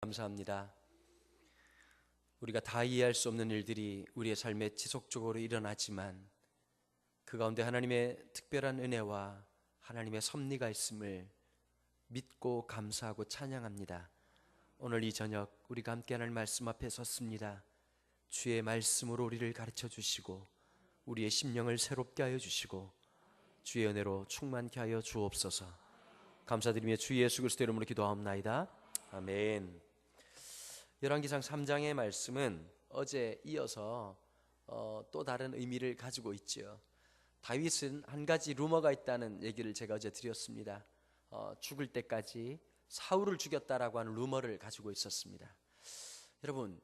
감사합니다. 우리가 다 이해할 수 없는 일들이 우리의 삶에 지속적으로 일어나지만 그 가운데 하나님의 특별한 은혜와 하나님의 섭리가 있음을 믿고 감사하고 찬양합니다. 오늘 이 저녁 우리가 함께 하나님 말씀 앞에 섰습니다. 주의 말씀으로 우리를 가르쳐 주시고 우리의 심령을 새롭게 하여 주시고 주의 은혜로 충만케 하여 주옵소서. 감사드리며 주 예수 그리스도 이름으로 기도하옵나이다. 아멘. 열왕기상 3장의 말씀은 어제 이어서 또 다른 의미를 가지고 있죠. 다윗은 한 가지 루머가 있다는 얘기를 제가 어제 드렸습니다. 죽을 때까지 사울을 죽였다라고 하는 루머를 가지고 있었습니다. 여러분,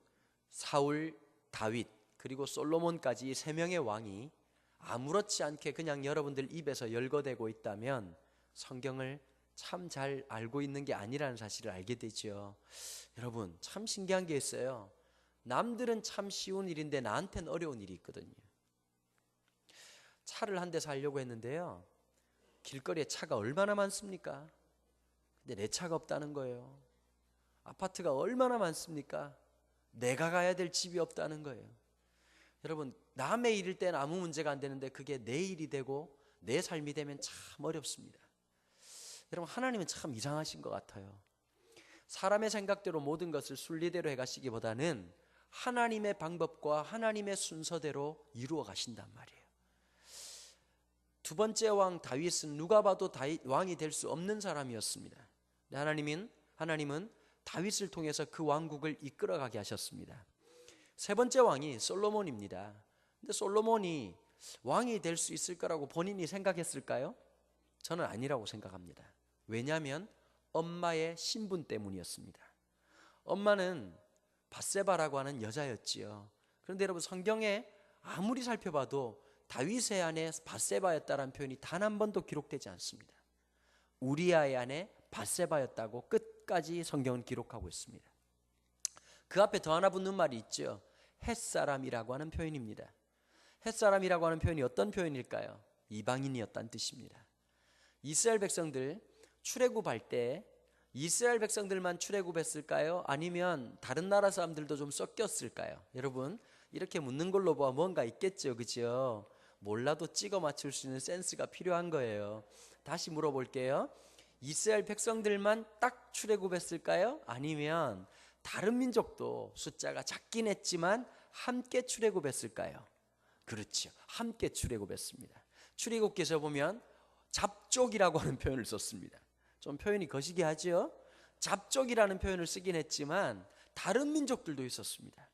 사울, 다윗 그리고 솔로몬까지 세 명의 왕이 아무렇지 않게 그냥 여러분들 입에서 열거되고 있다면 성경을 참 잘 알고 있는 게 아니라는 사실을 알게 되죠. 여러분, 참 신기한 게 있어요. 남들은 참 쉬운 일인데 나한테는 어려운 일이 있거든요. 차를 한 대 사려고 했는데요, 길거리에 차가 얼마나 많습니까? 근데 내 차가 없다는 거예요. 아파트가 얼마나 많습니까? 내가 가야 될 집이 없다는 거예요. 여러분, 남의 일일 때는 아무 문제가 안 되는데 그게 내 일이 되고 내 삶이 되면 참 어렵습니다. 여러분, 하나님은 참 이상하신 것 같아요. 사람의 생각대로 모든 것을 순리대로 해가시기보다는 하나님의 방법과 하나님의 순서대로 이루어 가신단 말이에요. 두 번째 왕 다윗은 누가 봐도 왕이 될 수 없는 사람이었습니다. 하나님은 다윗을 통해서 그 왕국을 이끌어가게 하셨습니다. 세 번째 왕이 솔로몬입니다. 근데 솔로몬이 왕이 될 수 있을 거라고 본인이 생각했을까요? 저는 아니라고 생각합니다. 왜냐하면 엄마의 신분 때문이었습니다. 엄마는 밧세바라고 하는 여자였지요. 그런데 여러분, 성경에 아무리 살펴봐도 다윗의 아내 밧세바였다라는 표현이 단 한 번도 기록되지 않습니다. 우리아의 아내 밧세바였다고 끝까지 성경은 기록하고 있습니다. 그 앞에 더 하나 붙는 말이 있죠. 햇사람이라고 하는 표현입니다. 햇사람이라고 하는 표현이 어떤 표현일까요? 이방인이었다는 뜻입니다. 이스라엘 백성들 출애굽할 때 이스라엘 백성들만 출애굽했을까요? 아니면 다른 나라 사람들도 좀 섞였을까요? 여러분, 이렇게 묻는 걸로 봐 뭔가 있겠죠, 그죠? 몰라도 찍어 맞출 수 있는 센스가 필요한 거예요. 다시 물어볼게요. 이스라엘 백성들만 딱 출애굽했을까요? 아니면 다른 민족도 숫자가 작긴 했지만 함께 출애굽했을까요? 그렇죠, 함께 출애굽했습니다. 출애굽기에서 보면 잡족이라고 하는 표현을 썼습니다. 좀 표현이 거시기 하죠. 잡족이라는 표현을 쓰긴 했지만 다른 민족들도 있었습니다.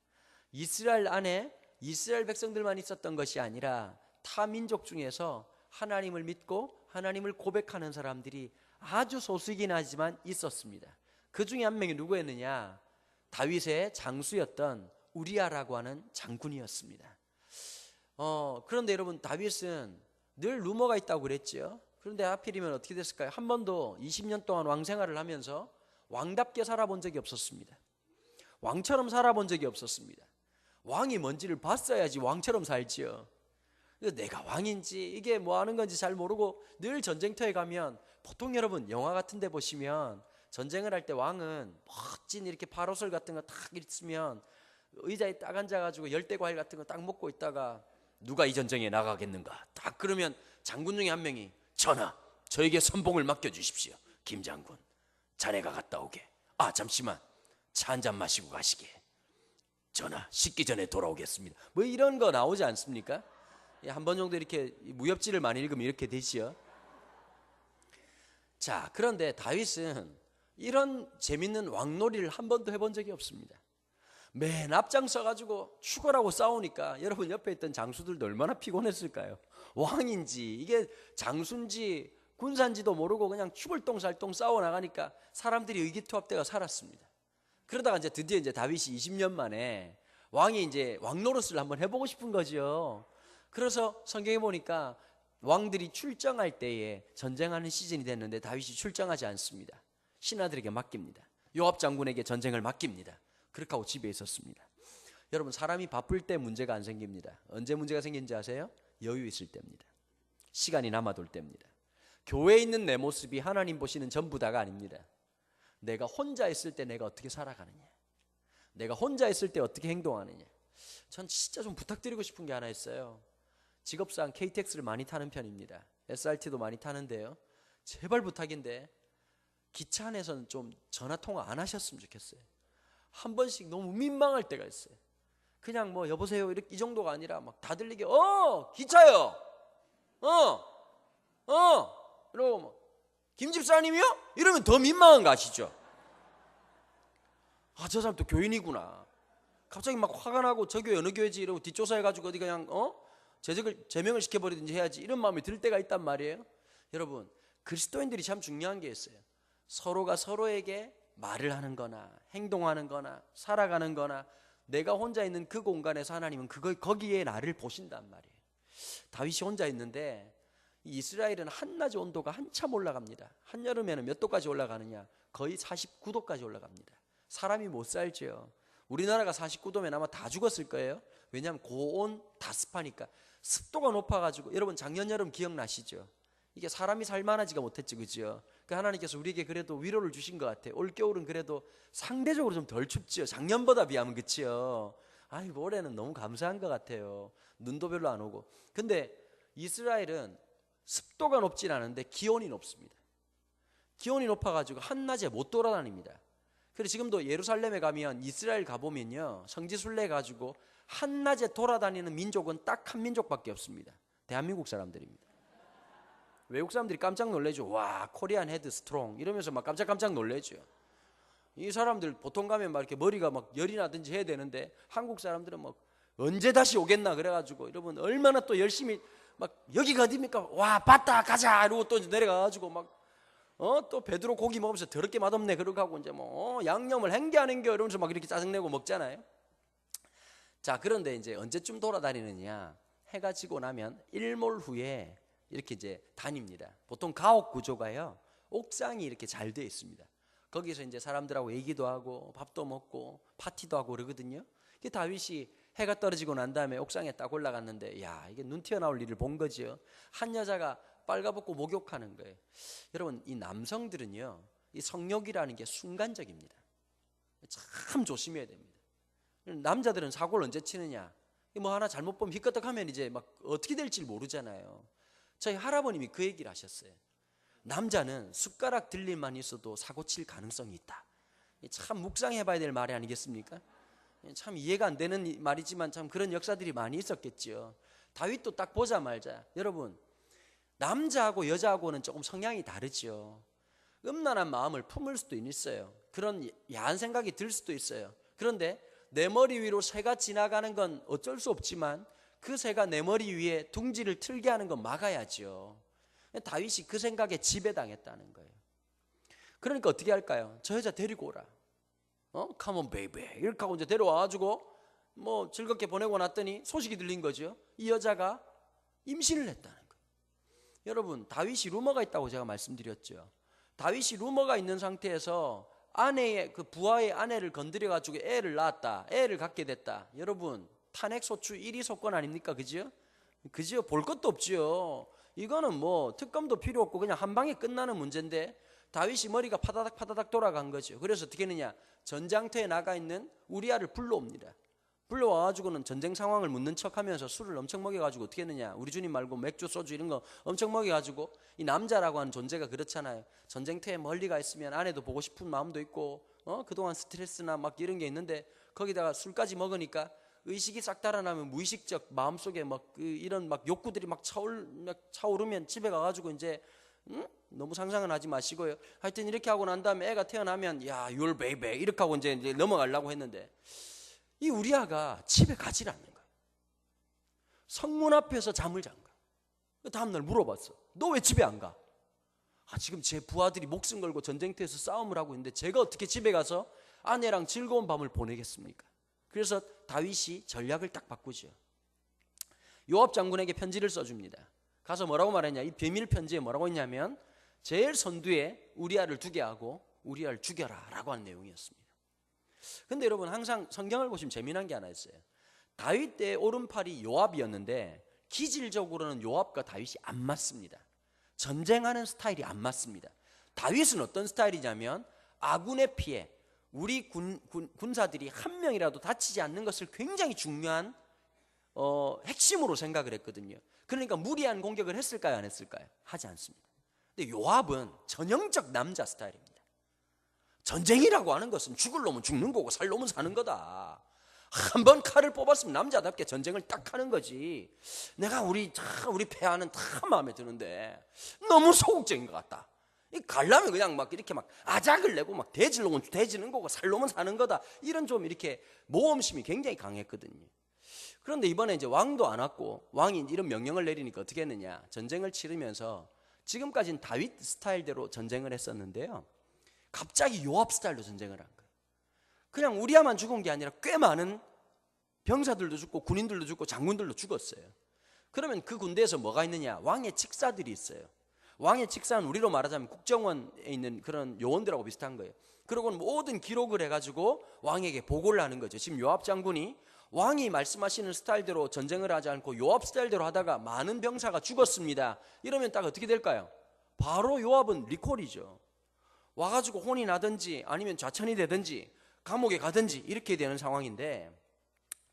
이스라엘 안에 이스라엘 백성들만 있었던 것이 아니라 타 민족 중에서 하나님을 믿고 하나님을 고백하는 사람들이 아주 소수이긴 하지만 있었습니다. 그 중에 한 명이 누구였느냐? 다윗의 장수였던 우리아라고 하는 장군이었습니다. 그런데 여러분, 다윗은 늘 루머가 있다고 그랬죠. 그런데 하필이면 어떻게 됐을까요? 한 번도 20년 동안 왕 생활을 하면서 왕답게 살아본 적이 없었습니다. 왕처럼 살아본 적이 없었습니다. 왕이 뭔지를 봤어야지 왕처럼 살지요. 내가 왕인지 이게 뭐 하는 건지 잘 모르고 늘 전쟁터에 가면, 보통 여러분 영화 같은 데 보시면 전쟁을 할 때 왕은 멋진 이렇게 발호설 같은 거 딱 있으면 의자에 딱 앉아가지고 열대과일 같은 거 딱 먹고 있다가 누가 이 전쟁에 나가겠는가 딱 그러면 장군 중에 한 명이, 전하, 저에게 선봉을 맡겨주십시오. 김 장군, 자네가 갔다 오게. 잠시만, 차 한 잔 마시고 가시게. 전하, 식기 전에 돌아오겠습니다. 뭐 이런 거 나오지 않습니까? 한 번 정도 이렇게 무협지를 많이 읽으면 이렇게 되지요. 자, 그런데 다윗은 이런 재밌는 왕놀이를 한 번도 해본 적이 없습니다. 맨 앞장서가지고 죽어라고 싸우니까 여러분, 옆에 있던 장수들도 얼마나 피곤했을까요? 왕인지 이게 장수인지 군사인지도 모르고 그냥 추불똥살똥 싸워나가니까 사람들이 의기투합되어 살았습니다. 그러다가 드디어 다윗이 20년 만에 왕이 왕 노릇을 한번 해보고 싶은 거죠. 그래서 성경에 보니까 왕들이 출정할 때에 전쟁하는 시즌이 됐는데 다윗이 출정하지 않습니다. 신하들에게 맡깁니다. 요압 장군에게 전쟁을 맡깁니다. 그렇게 하고 집에 있었습니다. 여러분, 사람이 바쁠 때 문제가 안 생깁니다. 언제 문제가 생기는지 아세요? 여유 있을 때입니다. 시간이 남아돌 때입니다. 교회에 있는 내 모습이 하나님 보시는 전부 다가 아닙니다. 내가 혼자 있을 때 내가 어떻게 살아가느냐, 내가 혼자 있을 때 어떻게 행동하느냐. 전 진짜 좀 부탁드리고 싶은 게 하나 있어요. 직업상 KTX를 많이 타는 편입니다. SRT도 많이 타는데요, 제발 부탁인데 기차 안에서는 좀 전화 통화 안 하셨으면 좋겠어요. 한 번씩 너무 민망할 때가 있어요. 그냥 뭐 여보세요 이렇게 이 정도가 아니라 막 다 들리게 기차요 이러고 뭐 김집사님이요? 이러면 더 민망한 거 아시죠? 아, 저 사람 또 교인이구나. 갑자기 막 화가 나고 저 교회 어느 교회지 이러고 뒷조사해가지고 어디 그냥 제명을 시켜버리든지 해야지, 이런 마음이 들 때가 있단 말이에요. 여러분, 그리스도인들이 참 중요한 게 있어요. 서로가 서로에게 말을 하는 거나 행동하는 거나 살아가는 거나, 내가 혼자 있는 그 공간에서 하나님은 거기에 나를 보신단 말이에요. 다윗이 혼자 있는데 이 이스라엘은 한낮의 온도가 한참 올라갑니다. 한여름에는 몇 도까지 올라가느냐, 거의 49도까지 올라갑니다. 사람이 못 살죠. 우리나라가 49도면 아마 다 죽었을 거예요. 왜냐하면 고온 다습하니까. 습도가 높아가지고, 여러분 작년 여름 기억나시죠? 이게 사람이 살만하지가 못했죠, 그죠? 그 하나님께서 우리에게 그래도 위로를 주신 것 같아요. 올 겨울은 그래도 상대적으로 좀 덜 춥죠, 작년보다 비하면. 그치요? 아이고, 올해는 너무 감사한 것 같아요. 눈도 별로 안 오고. 근데 이스라엘은 습도가 높진 않은데 기온이 높습니다. 기온이 높아가지고 한낮에 못 돌아다닙니다. 그래서 지금도 예루살렘에 가면, 이스라엘 가보면요, 성지순례 가지고 한낮에 돌아다니는 민족은 딱 한 민족밖에 없습니다. 대한민국 사람들입니다. 외국 사람들이 깜짝 놀래죠. 와, 코리안 헤드 스트롱 이러면서 막 깜짝 놀래죠. 이 사람들 보통 가면 막 이렇게 머리가 막 열이 나든지 해야 되는데, 한국 사람들은 막 언제 다시 오겠나 그래가지고, 여러분 얼마나 또 열심히 막 여기가 어디입니까? 와, 봤다 가자 이러고 또 내려가가지고 막 또 베드로 고기 먹으면서 더럽게 맛없네 그러고 하고 이제 뭐 양념을 행겨 안 행겨 이러면서 막 이렇게 짜증내고 먹잖아요. 자, 그런데 이제 언제쯤 돌아다니느냐, 해가 지고 나면 일몰 후에 이렇게 이제 다닙니다. 보통 가옥 구조가요, 옥상이 이렇게 잘 되어 있습니다. 거기서 이제 사람들하고 얘기도 하고 밥도 먹고 파티도 하고 그러거든요. 그 다윗이 해가 떨어지고 난 다음에 옥상에 딱 올라갔는데, 야, 이게 눈 튀어나올 일을 본 거죠. 한 여자가 빨가벗고 목욕하는 거예요. 여러분, 이 남성들은요, 이 성욕이라는 게 순간적입니다. 참 조심해야 됩니다. 남자들은 사고를 언제 치느냐, 뭐 하나 잘못 보면 희끗덕하면 이제 막 어떻게 될지 모르잖아요. 저희 할아버님이 그 얘기를 하셨어요. 남자는 숟가락 들릴만 있어도 사고 칠 가능성이 있다. 참 묵상해봐야 될 말이 아니겠습니까? 참 이해가 안 되는 말이지만 참 그런 역사들이 많이 있었겠죠. 다윗도 딱 보자 말자, 여러분 남자하고 여자하고는 조금 성향이 다르죠. 음란한 마음을 품을 수도 있어요. 그런 야한 생각이 들 수도 있어요. 그런데 내 머리 위로 새가 지나가는 건 어쩔 수 없지만, 그 새가 내 머리 위에 둥지를 틀게 하는 건 막아야죠. 다윗이 그 생각에 지배당했다는 거예요. 그러니까 어떻게 할까요? 저 여자 데리고 오라. Come on baby 이렇게 하고 이제 데려와가지고 뭐 즐겁게 보내고 났더니 소식이 들린 거죠. 이 여자가 임신을 했다는 거예요. 여러분, 다윗이 루머가 있다고 제가 말씀드렸죠. 다윗이 루머가 있는 상태에서 아내의 그 부하의 아내를 건드려 가지고 애를 낳았다, 애를 갖게 됐다. 여러분, 탄핵소추 1위 소권 아닙니까? 그죠? 볼 것도 없죠. 이거는 뭐 특검도 필요 없고 그냥 한 방에 끝나는 문제인데, 다윗이 머리가 파다닥 돌아간 거죠. 그래서 어떻게 했느냐, 전장터에 나가 있는 우리아를 불러옵니다. 불러와가지고는 전쟁 상황을 묻는 척하면서 술을 엄청 먹여가지고 어떻게 했느냐, 우리 주님 말고 맥주 소주 이런 거 엄청 먹여가지고, 이 남자라고 하는 존재가 그렇잖아요. 전쟁터에 멀리 가 있으면 아내도 보고 싶은 마음도 있고 그동안 스트레스나 막 이런 게 있는데, 거기다가 술까지 먹으니까 의식이 싹 달아나면 무의식적 마음속에 막 이런 막 욕구들이 막 차오르면 집에 가가지고 이제 너무 상상은 하지 마시고요. 하여튼 이렇게 하고 난 다음에 애가 태어나면 야, your baby 이렇게 하고 이제 넘어가려고 했는데, 이 우리아가 집에 가질 않는 거예요. 성문 앞에서 잠을 잔 거예요. 다음날 물어봤어. 너 왜 집에 안 가? 지금 제 부하들이 목숨 걸고 전쟁터에서 싸움을 하고 있는데 제가 어떻게 집에 가서 아내랑 즐거운 밤을 보내겠습니까? 그래서 다윗이 전략을 딱 바꾸죠. 요압 장군에게 편지를 써줍니다. 가서 뭐라고 말했냐, 이 비밀 편지에 뭐라고 했냐면, 제일 선두에 우리아를 두게 하고 우리아를 죽여라 라고 하는 내용이었습니다. 근데 여러분, 항상 성경을 보시면 재미난 게 하나 있어요. 다윗 때의 오른팔이 요압이었는데 기질적으로는 요압과 다윗이 안 맞습니다. 전쟁하는 스타일이 안 맞습니다. 다윗은 어떤 스타일이냐면 아군의 피해, 우리 군사들이 한 명이라도 다치지 않는 것을 굉장히 중요한 핵심으로 생각을 했거든요. 그러니까 무리한 공격을 했을까요, 안 했을까요? 하지 않습니다. 근데 요압은 전형적 남자 스타일입니다. 전쟁이라고 하는 것은 죽을 놈은 죽는 거고 살 놈은 사는 거다. 한번 칼을 뽑았으면 남자답게 전쟁을 딱 하는 거지. 내가 우리 폐하는 다 마음에 드는데 너무 소극적인 것 같다. 가려면 그냥 막 이렇게 막 아작을 내고 막 대질 놈은 대지는 거고 살 놈은 사는 거다. 이런 좀 이렇게 모험심이 굉장히 강했거든요. 그런데 이번에 이제 왕도 안 왔고 왕이 이런 명령을 내리니까 어떻게 했느냐? 전쟁을 치르면서 지금까지는 다윗 스타일대로 전쟁을 했었는데요. 갑자기 요압 스타일로 전쟁을 한 거예요. 그냥 우리야만 죽은 게 아니라 꽤 많은 병사들도 죽고 군인들도 죽고 장군들도 죽었어요. 그러면 그 군대에서 뭐가 있느냐? 왕의 직사들이 있어요. 왕의 직사는 우리로 말하자면 국정원에 있는 그런 요원들하고 비슷한 거예요. 그리고 모든 기록을 해가지고 왕에게 보고를 하는 거죠. 지금 요압 장군이 왕이 말씀하시는 스타일대로 전쟁을 하지 않고 요압 스타일대로 하다가 많은 병사가 죽었습니다. 이러면 딱 어떻게 될까요? 바로 요압은 리콜이죠. 와가지고 혼이 나든지 아니면 좌천이 되든지 감옥에 가든지 이렇게 되는 상황인데,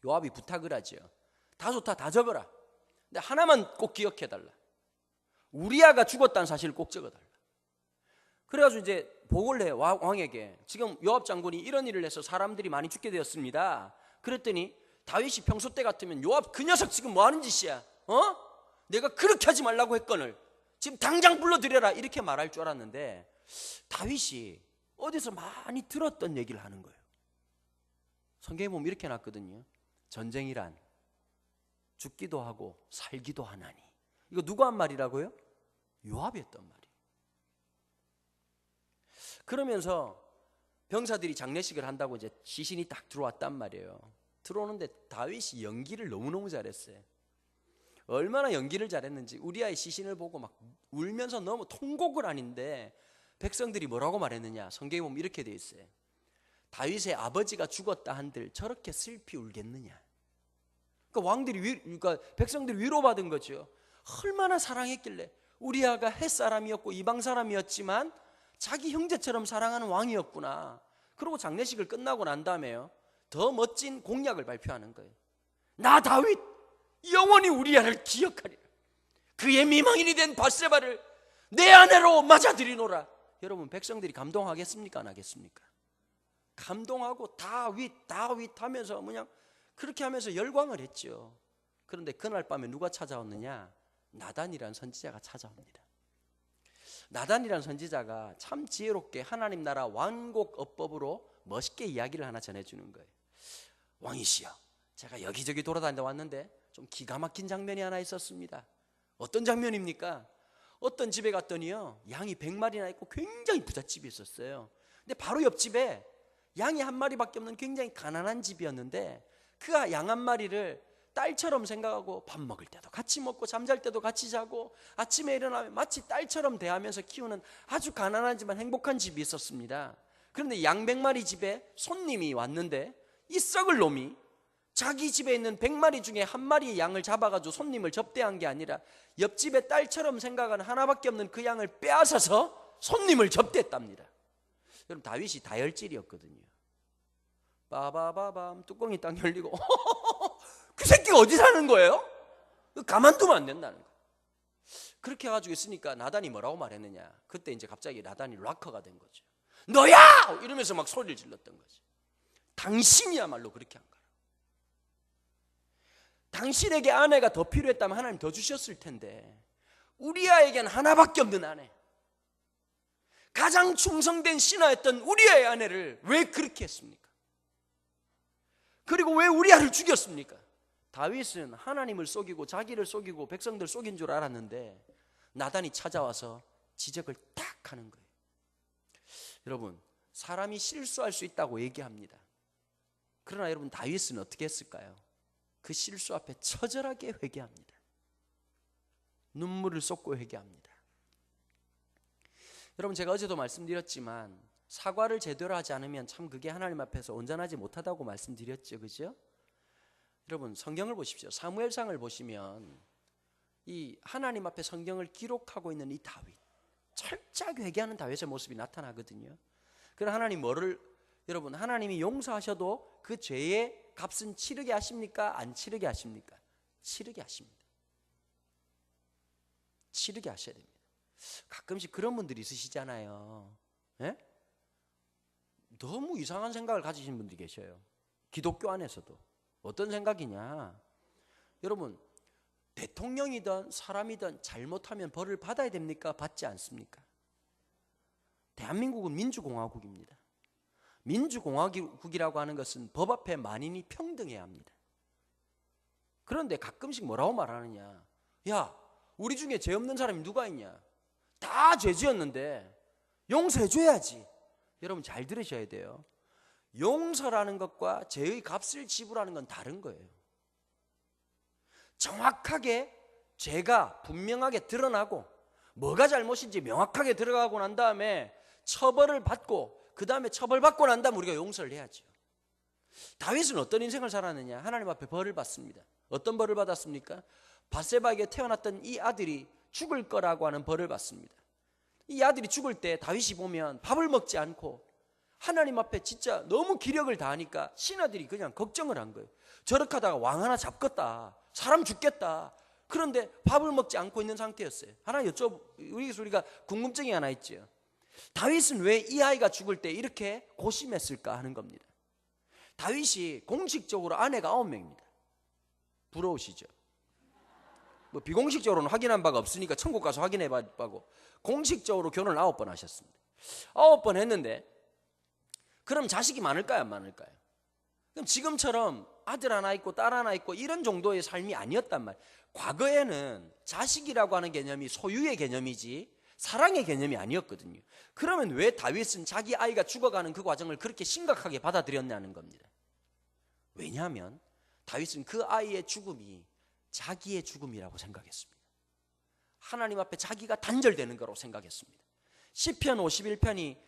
요압이 부탁을 하죠. 다 좋다, 다 적어라. 근데 하나만 꼭 기억해달라. 우리아가 죽었다는 사실을 꼭 적어달라. 그래가지고 이제 보고를 해요, 왕에게. 지금 요압 장군이 이런 일을 해서 사람들이 많이 죽게 되었습니다. 그랬더니 다윗이 평소 때 같으면 요압 그 녀석 지금 뭐 하는 짓이야? 내가 그렇게 하지 말라고 했거늘 지금 당장 불러들여라, 이렇게 말할 줄 알았는데 다윗이 어디서 많이 들었던 얘기를 하는 거예요. 성경에 보면 이렇게 놨거든요. 전쟁이란 죽기도 하고 살기도 하나니. 이거 누가 한 말이라고요? 요압이 했던 말이에요. 그러면서 병사들이 장례식을 한다고 이제 시신이 딱 들어왔단 말이에요. 들어오는데 다윗이 연기를 너무너무 잘했어요. 얼마나 연기를 잘했는지 우리아의 시신을 보고 막 울면서 너무 통곡을 하는데 백성들이 뭐라고 말했느냐? 성경에 보면 이렇게 돼 있어요. 다윗의 아버지가 죽었다 한들 저렇게 슬피 울겠느냐? 그러니까 그러니까 백성들이 위로받은 거죠. 얼마나 사랑했길래. 우리아가 헷 사람이었고 이방 사람이었지만 자기 형제처럼 사랑하는 왕이었구나. 그리고 장례식을 끝나고 난 다음에요, 더 멋진 공약을 발표하는 거예요. 나 다윗 영원히 우리아를 기억하리라. 그의 미망인이 된 밧세바를 내 아내로 맞아들이노라. 여러분, 백성들이 감동하겠습니까, 안 하겠습니까? 감동하고 다윗 하면서 그냥 그렇게 하면서 열광을 했죠. 그런데 그날 밤에 누가 찾아왔느냐? 나단이라는 선지자가 찾아옵니다. 나단이라는 선지자가 참 지혜롭게 하나님 나라 완곡어법으로 멋있게 이야기를 하나 전해주는 거예요. 왕이시여, 제가 여기저기 돌아다니다 왔는데 좀 기가 막힌 장면이 하나 있었습니다. 어떤 장면입니까? 어떤 집에 갔더니요, 양이 100마리나 있고 굉장히 부잣집이 있었어요. 근데 바로 옆집에 양이 한 마리밖에 없는 굉장히 가난한 집이었는데 그 양 한 마리를 딸처럼 생각하고 밥 먹을 때도 같이 먹고 잠잘 때도 같이 자고 아침에 일어나면 마치 딸처럼 대하면서 키우는 아주 가난하지만 행복한 집이 있었습니다. 그런데 양 100마리 집에 손님이 왔는데 이 썩을 놈이 자기 집에 있는 100마리 중에 한 마리의 양을 잡아가지고 손님을 접대한 게 아니라 옆집에 딸처럼 생각하는 하나밖에 없는 그 양을 빼앗아서 손님을 접대했답니다. 여러분, 다윗이 다혈질이었거든요. 빠바바밤 뚜껑이 딱 열리고 그 새끼가 어디 사는 거예요? 가만두면 안 된다는 거예요. 그렇게 해가지고 있으니까 나단이 뭐라고 말했느냐? 그때 이제 갑자기 나단이 락커가 된 거죠. 너야! 이러면서 막 소리를 질렀던 거죠. 당신이야말로 그렇게 한 거야. 당신에게 아내가 더 필요했다면 하나님 더 주셨을 텐데 우리아에게는 하나밖에 없는 아내, 가장 충성된 신하였던 우리아의 아내를 왜 그렇게 했습니까? 그리고 왜 우리아를 죽였습니까? 다윗은 하나님을 속이고 자기를 속이고 백성들 속인 줄 알았는데 나단이 찾아와서 지적을 딱 하는 거예요. 여러분, 사람이 실수할 수 있다고 얘기합니다. 그러나 여러분, 다윗은 어떻게 했을까요? 그 실수 앞에 처절하게 회개합니다. 눈물을 쏟고 회개합니다. 여러분, 제가 어제도 말씀드렸지만 사과를 제대로 하지 않으면 참 그게 하나님 앞에서 온전하지 못하다고 말씀드렸죠. 그죠? 여러분, 성경을 보십시오. 사무엘상을 보시면 이 하나님 앞에 성경을 기록하고 있는 이 다윗, 철저하게 회개하는 다윗의 모습이 나타나거든요. 그럼 하나님 여러분 하나님이 용서하셔도 그 죄의 값은 치르게 하십니까? 안 치르게 하십니까? 치르게 하십니다. 치르게 하셔야 됩니다. 가끔씩 그런 분들이 있으시잖아요. 예? 너무 이상한 생각을 가지신 분들이 계셔요. 기독교 안에서도. 어떤 생각이냐? 여러분, 대통령이든 사람이든 잘못하면 벌을 받아야 됩니까? 받지 않습니까? 대한민국은 민주공화국입니다. 민주공화국이라고 하는 것은 법 앞에 만인이 평등해야 합니다. 그런데 가끔씩 뭐라고 말하느냐? 야, 우리 중에 죄 없는 사람이 누가 있냐? 다 죄 지었는데 용서해줘야지. 여러분 잘 들으셔야 돼요. 용서라는 것과 죄의 값을 지불하는 건 다른 거예요. 정확하게 죄가 분명하게 드러나고 뭐가 잘못인지 명확하게 들어가고 난 다음에 처벌을 받고 그 다음에 처벌받고 난 다음에 우리가 용서를 해야죠. 다윗은 어떤 인생을 살았느냐? 하나님 앞에 벌을 받습니다. 어떤 벌을 받았습니까? 밧세바에게 태어났던 이 아들이 죽을 거라고 하는 벌을 받습니다. 이 아들이 죽을 때 다윗이 보면 밥을 먹지 않고 하나님 앞에 진짜 너무 기력을 다하니까 신하들이 그냥 걱정을 한 거예요. 저렇게 하다가 왕 하나 잡겠다. 사람 죽겠다. 그런데 밥을 먹지 않고 있는 상태였어요. 하나 우리가 궁금증이 하나 있죠. 다윗은 왜 이 아이가 죽을 때 이렇게 고심했을까 하는 겁니다. 다윗이 공식적으로 아내가 9명입니다. 부러우시죠? 뭐 비공식적으로는 확인한 바가 없으니까 천국 가서 확인해 봐고 공식적으로 결혼을 9번 하셨습니다. 9번 했는데 그럼 자식이 많을까요? 안 많을까요? 그럼 지금처럼 아들 하나 있고 딸 하나 있고 이런 정도의 삶이 아니었단 말이에요. 과거에는 자식이라고 하는 개념이 소유의 개념이지 사랑의 개념이 아니었거든요. 그러면 왜 다윗은 자기 아이가 죽어가는 그 과정을 그렇게 심각하게 받아들였냐는 겁니다. 왜냐하면 다윗은 그 아이의 죽음이 자기의 죽음이라고 생각했습니다. 하나님 앞에 자기가 단절되는 거라고 생각했습니다. 시편 51편이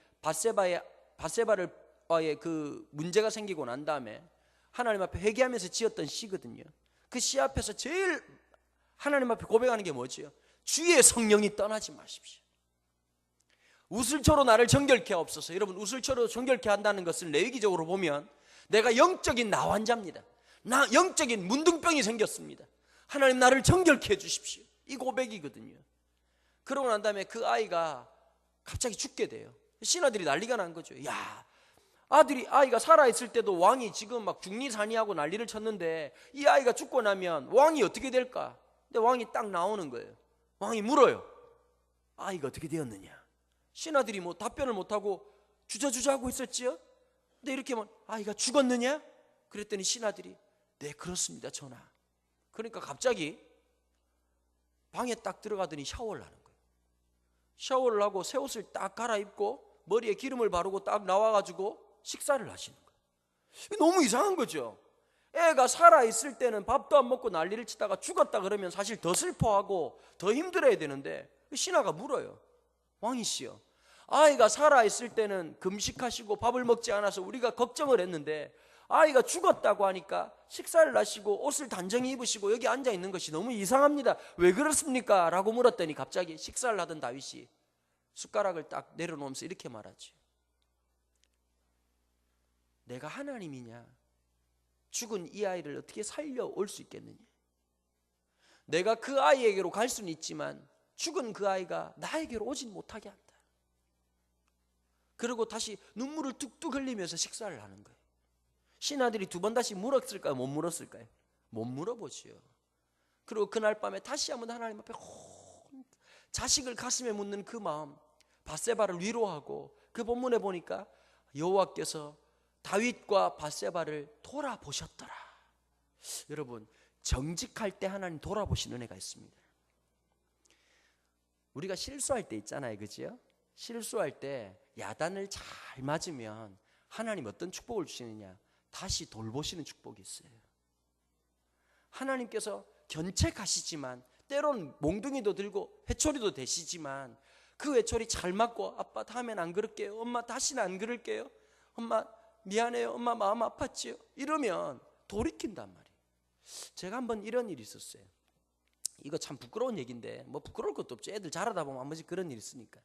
밧세바와의 그 문제가 생기고 난 다음에 하나님 앞에 회개하면서 지었던 시거든요. 그 시 앞에서 제일 하나님 앞에 고백하는 게 뭐지요? 주의 성령이 떠나지 마십시오. 우슬초로 나를 정결케 하옵소서. 여러분, 우슬초로 정결케 한다는 것을 레위기적으로 보면 내가 영적인 나환자입니다. 영적인 문둥병이 생겼습니다. 하나님 나를 정결케 해주십시오. 이 고백이거든요. 그러고 난 다음에 그 아이가 갑자기 죽게 돼요. 신하들이 난리가 난 거죠. 야, 아이가 살아있을 때도 왕이 지금 막 중리산이하고 난리를 쳤는데 이 아이가 죽고 나면 왕이 어떻게 될까? 근데 왕이 딱 나오는 거예요. 왕이 물어요. 아이가 어떻게 되었느냐? 신하들이 뭐 답변을 못하고 주저주저하고 있었지요. 근데 이렇게 하면 아이가 죽었느냐? 그랬더니 신하들이 네 그렇습니다 전하. 그러니까 갑자기 방에 딱 들어가더니 샤워를 하는 거예요. 샤워를 하고 새 옷을 딱 갈아입고 머리에 기름을 바르고 딱 나와가지고 식사를 하시는 거예요. 너무 이상한 거죠. 애가 살아있을 때는 밥도 안 먹고 난리를 치다가 죽었다 그러면 사실 더 슬퍼하고 더 힘들어야 되는데 신하가 물어요. 왕이시여, 아이가 살아있을 때는 금식하시고 밥을 먹지 않아서 우리가 걱정을 했는데 아이가 죽었다고 하니까 식사를 하시고 옷을 단정히 입으시고 여기 앉아있는 것이 너무 이상합니다. 왜 그렇습니까? 라고 물었더니 갑자기 식사를 하던 다윗이 숟가락을 딱 내려놓으면서 이렇게 말하지. 내가 하나님이냐? 죽은 이 아이를 어떻게 살려올 수 있겠느냐? 내가 그 아이에게로 갈 수는 있지만 죽은 그 아이가 나에게로 오진 못하게 한다. 그리고 다시 눈물을 뚝뚝 흘리면서 식사를 하는 거예요. 신하들이 두 번 다시 물었을까요? 못 물었을까요? 못 물어보지요. 그리고 그날 밤에 다시 한번 하나님 앞에 자식을 가슴에 묻는 그 마음, 밧세바를 위로하고 그 본문에 보니까 여호와께서 다윗과 밧세바를 돌아보셨더라. 여러분, 정직할 때 하나님 돌아보시는 은혜가 있습니다. 우리가 실수할 때 있잖아요, 그죠? 실수할 때 야단을 잘 맞으면 하나님 어떤 축복을 주시느냐? 다시 돌보시는 축복이 있어요. 하나님께서 견책하시지만 때로는 몽둥이도 들고 회초리도 대시지만 그 회초리 잘 맞고 아빠 다음엔 안 그럴게요. 엄마 다시는 안 그럴게요. 엄마 미안해요. 엄마 마음 아팠지요. 이러면 돌이킨단 말이에요. 제가 한번 이런 일이 있었어요. 이거 참 부끄러운 얘기인데 뭐 부끄러울 것도 없죠. 애들 자라다 보면 한 번씩 그런 일이 있으니까.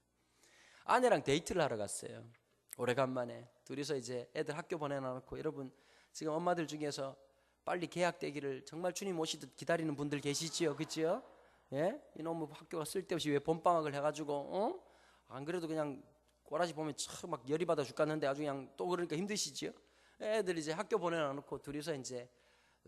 아내랑 데이트를 하러 갔어요. 오래간만에 둘이서 이제 애들 학교 보내놓고, 여러분 지금 엄마들 중에서 빨리 개학되기를 정말 주님 오시듯 기다리는 분들 계시지요, 그치요? 예? 이놈의 학교가 쓸데없이 왜 봄방학을 해가지고 안 그래도 그냥 꼬라지 보면 참 막 열이 받아 죽겠는데 아주 그냥 또 그러니까 힘드시지요? 애들 이제 학교 보내놓고 둘이서 이제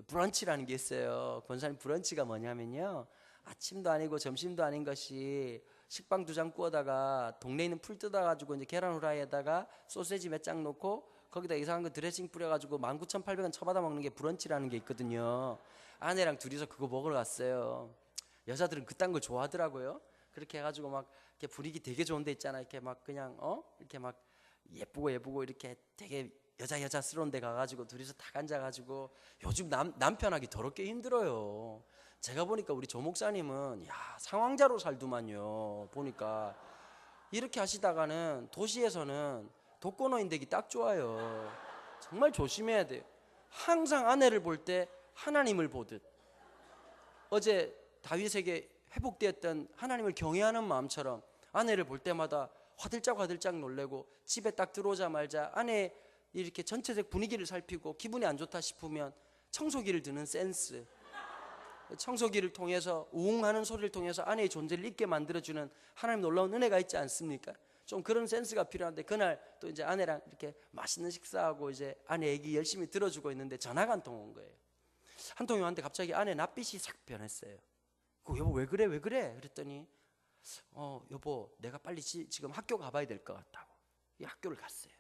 브런치라는 게 있어요. 권사님, 브런치가 뭐냐면요, 아침도 아니고 점심도 아닌 것이 식빵 2장 구워다가 동네에 있는 풀 뜯어가지고 이제 계란 후라이에다가 소세지 몇 장 넣고 거기다 이상한 거 드레싱 뿌려가지고 19,800원 쳐받아 먹는 게 브런치라는 게 있거든요. 아내랑 둘이서 그거 먹으러 갔어요. 여자들은 그딴 걸 좋아하더라고요. 그렇게 해가지고 막 이렇게 분위기 되게 좋은 데 있잖아. 이렇게 막 그냥 이렇게 막 예쁘고 이렇게 되게 여자스러운 데 가가지고 둘이서 딱 앉아가지고, 요즘 남편하기 더럽게 힘들어요. 제가 보니까 우리 조 목사님은 상황자로 살더만요. 보니까 이렇게 하시다가는 도시에서는 독거노인 되기 딱 좋아요. 정말 조심해야 돼요. 항상 아내를 볼 때 하나님을 보듯, 어제 다윗에게 회복되었던 하나님을 경외하는 마음처럼 아내를 볼 때마다 화들짝 놀래고, 집에 딱 들어오자마자 아내 이렇게 전체적 분위기를 살피고 기분이 안 좋다 싶으면 청소기를 드는 센스, 청소기를 통해서 우웅하는 소리를 통해서 아내의 존재를 잊게 만들어주는 하나님 놀라운 은혜가 있지 않습니까? 좀 그런 센스가 필요한데, 그날 또 이제 아내랑 이렇게 맛있는 식사하고 이제 아내 얘기 열심히 들어주고 있는데 전화가 한 통 온 거예요. 한 통이 왔는데 갑자기 아내 낯빛이 싹 변했어요. 여보 왜 그래? 그랬더니 여보, 내가 빨리 지금 학교 가봐야 될 것 같다고. 이 학교를 갔어요.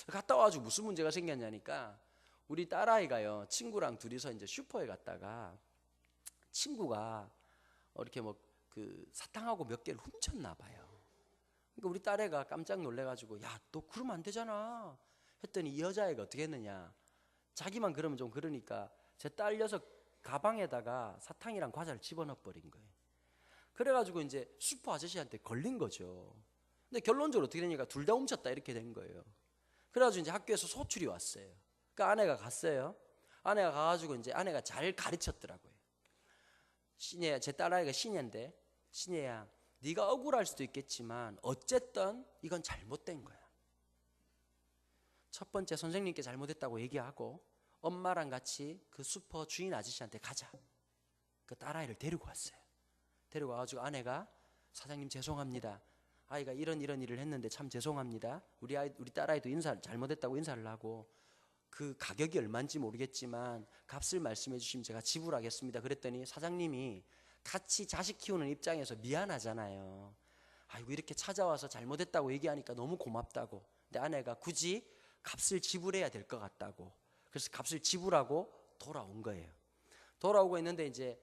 갔다 와가지고 무슨 문제가 생겼냐니까, 우리 딸아이가요, 친구랑 둘이서 이제 슈퍼에 갔다가 친구가 이렇게 뭐 그 사탕하고 몇 개를 훔쳤나 봐요. 그러니까 우리 딸애가 깜짝 놀래가지고, 야, 너 그러면 안 되잖아 했더니, 이 여자애가 어떻게 했느냐, 자기만 그러면 좀 그러니까 제 딸 녀석 가방에다가 사탕이랑 과자를 집어넣어 버린 거예요. 그래가지고 이제 슈퍼 아저씨한테 걸린 거죠. 근데 결론적으로 어떻게 되니까 둘 다 훔쳤다 이렇게 된 거예요. 그래가지고 이제 학교에서 소출이 왔어요. 그러니까 아내가 갔어요. 아내가 가가지고 이제 아내가 잘 가르쳤더라고요. 신예야, 제 딸아이가 신예인데, 신예야, 네가 억울할 수도 있겠지만 어쨌든 이건 잘못된 거야. 첫 번째, 선생님께 잘못했다고 얘기하고 엄마랑 같이 그 슈퍼 주인 아저씨한테 가자. 그 딸아이를 데리고 왔어요. 데리고 와가지고 아내가, 사장님 죄송합니다, 아이가 이런 일을 했는데 참 죄송합니다, 우리 딸아이도 잘못했다고 인사를 하고, 그 가격이 얼마인지 모르겠지만 값을 말씀해 주시면 제가 지불하겠습니다. 그랬더니 사장님이 같이 자식 키우는 입장에서 미안하잖아요. 아이고, 이렇게 찾아와서 잘못했다고 얘기하니까 너무 고맙다고. 근데 아내가 굳이 값을 지불해야 될 것 같다고, 그래서 값을 지불하고 돌아온 거예요. 돌아오고 있는데 이제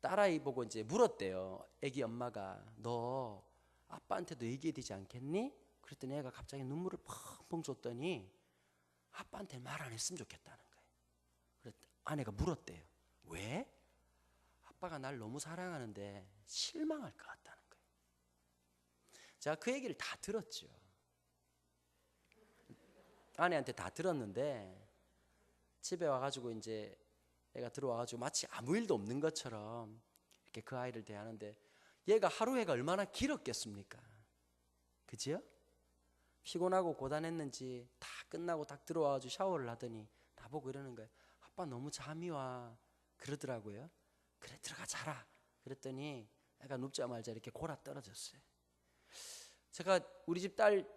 딸아이 보고 이제 물었대요. 애기 엄마가, 너 아빠한테도 얘기해야 되지 않겠니? 그랬더니 애가 갑자기 눈물을 펑펑 줬더니 아빠한테 말 안 했으면 좋겠다는 거예요. 그랬더니 아내가 물었대요. 왜? 아빠가 날 너무 사랑하는데 실망할 것 같다는 거예요. 제가 그 얘기를 다 들었죠. 아내한테 다 들었는데 집에 와가지고 이제 애가 들어와가지고 마치 아무 일도 없는 것처럼 이렇게 그 아이를 대하는데, 얘가 하루해가 얼마나 길었겠습니까? 그죠? 피곤하고 고단했는지 다 끝나고 딱 들어와가지고 샤워를 하더니 나보고 이러는 거예요. 아빠 너무 잠이 와 그러더라고요. 그래, 들어가 자라. 그랬더니 애가 눕자마자 이렇게 골아 떨어졌어요. 제가 우리 집 딸